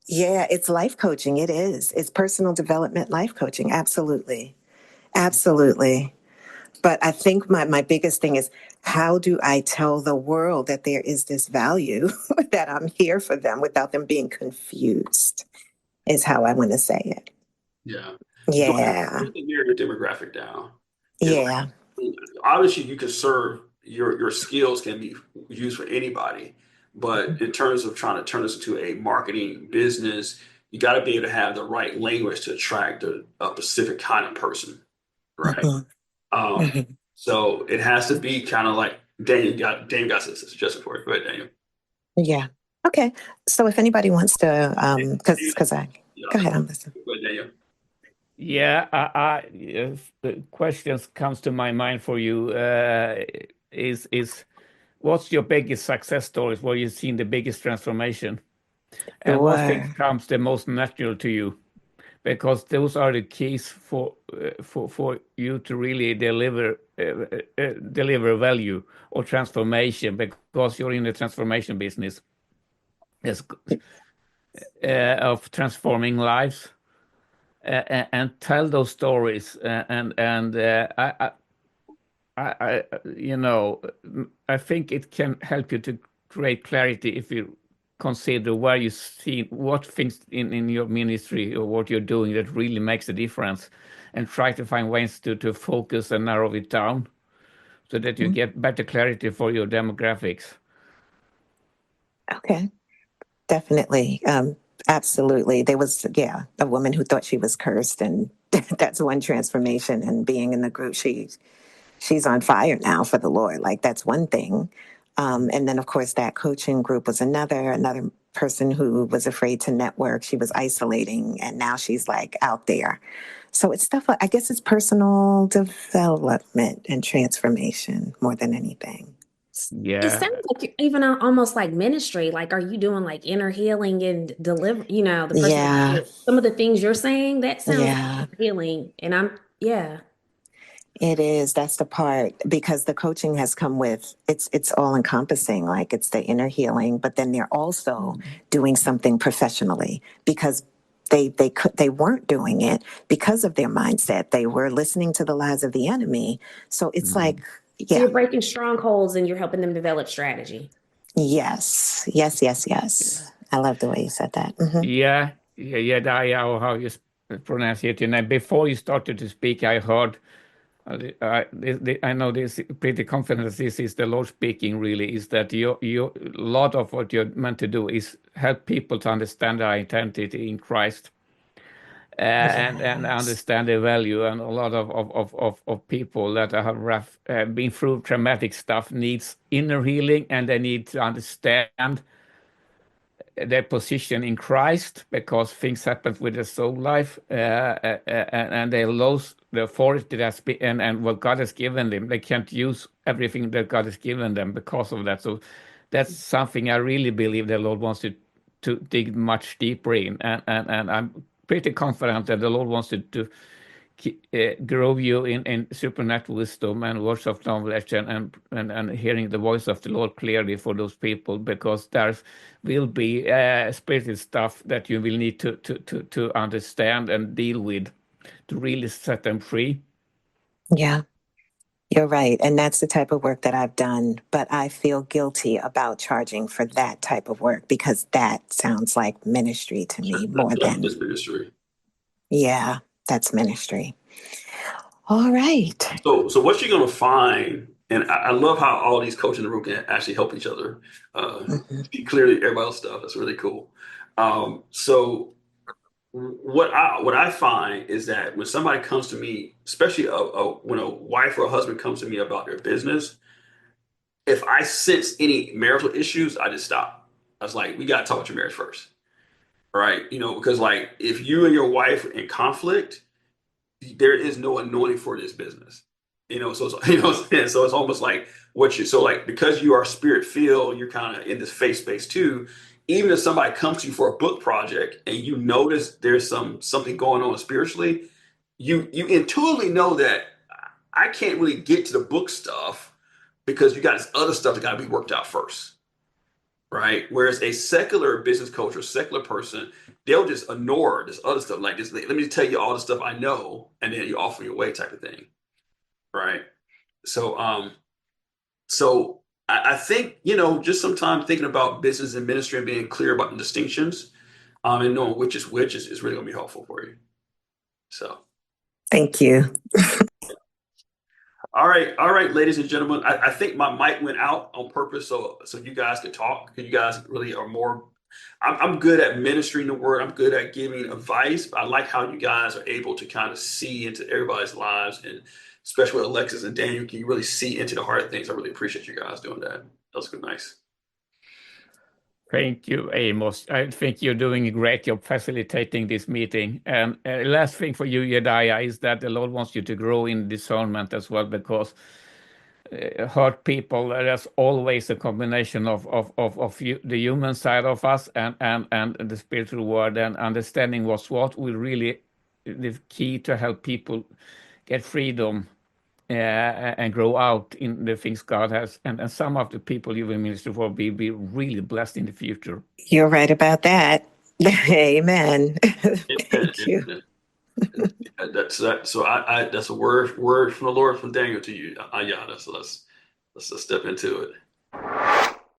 yeah, it's life coaching. It is. It's personal development life coaching. Absolutely. Absolutely. But I think my biggest thing is how do I tell the world that there is this value that I'm here for them without them being confused, is how I want to say it. Yeah. Yeah. You can narrow your demographic down. It's Yeah. like, obviously you can serve your skills can be used for anybody, but in terms of trying to turn this into a marketing business, you got to be able to have the right language to attract a specific kind of person. right? Mhm. Mhm. So it has to be kind of like Daniel got a suggestion for it. Go ahead, Daniel. Yeah. Okay. So if anybody wants to, Yeah, go ahead, I'm listening. go ahead, Daniel. Yeah, if the questions comes to my mind for you, is what's your biggest success stories where you've seen the biggest transformation, and what things Sure. comes the most natural to you? Because those are the keys for you to really deliver value or transformation, because you're in the transformation business is, of transforming lives, and tell those stories, and I think it can help you to create clarity if you consider where you see what things in your ministry or what you're doing that really makes a difference, and try to find ways to focus and narrow it down so that you get better clarity for your demographics. Okay. Definitely. Absolutely. There was, yeah, a woman who thought she was cursed, and that's one transformation. And being in the group, she's on fire now for the Lord. Like, that's one thing. And then, of course, that coaching group was another person who was afraid to network. She was isolating, and now she's like out there. So it's stuff, I guess it's personal development and transformation more than anything. It Yeah, sounds like you're even almost like ministry. Like, are you doing like inner healing and deliver, the person, Yeah. some of the things you're saying, that sounds like Yeah. healing. And yeah. It is. That's the part, because the coaching has come with it's all encompassing. Like, it's the inner healing, but then they're also doing something professionally, because they weren't doing it because of their mindset. They were listening to the lies of the enemy. So it's like, So yeah, you're breaking strongholds and you're helping them develop strategy. yes, yes, yes, yes. I love the way you said that. yeah, or how you pronounce it. And before you started to speak, I heard. I know this pretty confident that this is the Lord speaking. Really, is that you a lot of what you're meant to do is help people to understand their identity in Christ, and Yes. understand their value. And a lot of people that have been through traumatic stuff needs inner healing, and they need to understand their position in Christ, because things happen with their soul life, and they lose the authority and what God has given them. They can't use everything that God has given them because of that. So that's something I really believe the Lord wants to dig much deeper in, and I'm pretty confident that the Lord wants to grow you in supernatural wisdom and words of knowledge, and hearing the voice of the Lord clearly for those people, because there will be spiritual stuff that you will need to understand and deal with to really set them free. Yeah. You're right. And that's the type of work that I've done. But I feel guilty about charging for that type of work, because that sounds like ministry to me more than, That's ministry. yeah, that's ministry. All right. So what you're gonna find, and I love how all these coaches in the room can actually help each other. Mhm. Clearly, everybody's stuff. That's really cool. So what I find is that when somebody comes to me, especially when a wife or a husband comes to me about their business, if I sense any marital issues, I just stop. I was like, we got to talk about your marriage first, right? Because like if you and your wife are in conflict, there is no anointing for this business. So it's, so it's almost like so like because you are spirit filled, you're kind of in this faith space too. Even if somebody comes to you for a book project and you notice there's something going on spiritually, you intuitively know that I can't really get to the book stuff because you got this other stuff that got to be worked out first, right? Whereas a secular business coach or secular person, they'll just ignore this other stuff. Like this, let me tell you all the stuff I know, and then you offer your way type of thing, right? So, I think just sometimes thinking about business and ministry and being clear about the distinctions, and knowing which is which is really going to be helpful for you. So, Thank you. all right, ladies and gentlemen, I think my mic went out on purpose so you guys could talk. You guys really are more I'm good at ministering the word. I'm good at giving advice. But I like how you guys are able to kind of see into everybody's lives, and especially with Alexis and Daniel, can you really see into the heart of things? I really appreciate you guys doing that. That was good, nice. Thank you, Amos. I think you're doing a great job facilitating this meeting. And last thing for you, Jedediah, is that the Lord wants you to grow in discernment as well, because hurt people, there's always a combination of the human side of us and the spiritual world, and understanding what's what will really the key to help people get freedom and grow out in the things God has. And some of the people you will minister for will be really blessed in the future. You're right about that. Amen. Thank you. That's that. So I that's a word from the Lord from Daniel to you, Ayana. So let's step into it.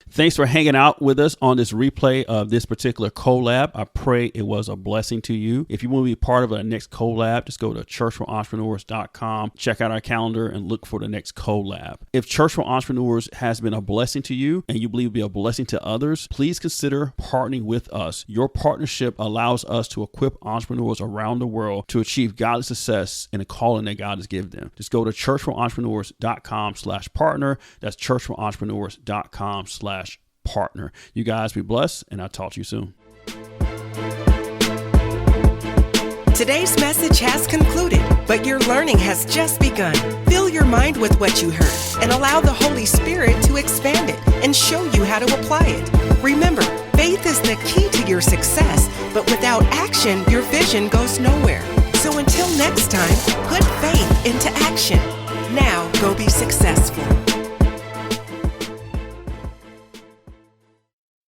Thanks for hanging out with us on this replay of this particular collab. I pray it was a blessing to you. If you want to be part of the next collab, just go to churchforentrepreneurs.com, check out our calendar, and look for the next collab. If Church for Entrepreneurs has been a blessing to you and you believe it will be a blessing to others, please consider partnering with us. Your partnership allows us to equip entrepreneurs around the world to achieve godly success in the calling that God has given them. Just go to churchforentrepreneurs.com/partner. That's churchforentrepreneurs.com/partner. You guys be blessed, and I'll talk to you soon. Today's message has concluded, but your learning has just begun. Fill your mind with what you heard and allow the Holy Spirit to expand it and show you how to apply it. Remember, faith is the key to your success, but without action, your vision goes nowhere. So until next time, put faith into action. Now go be successful.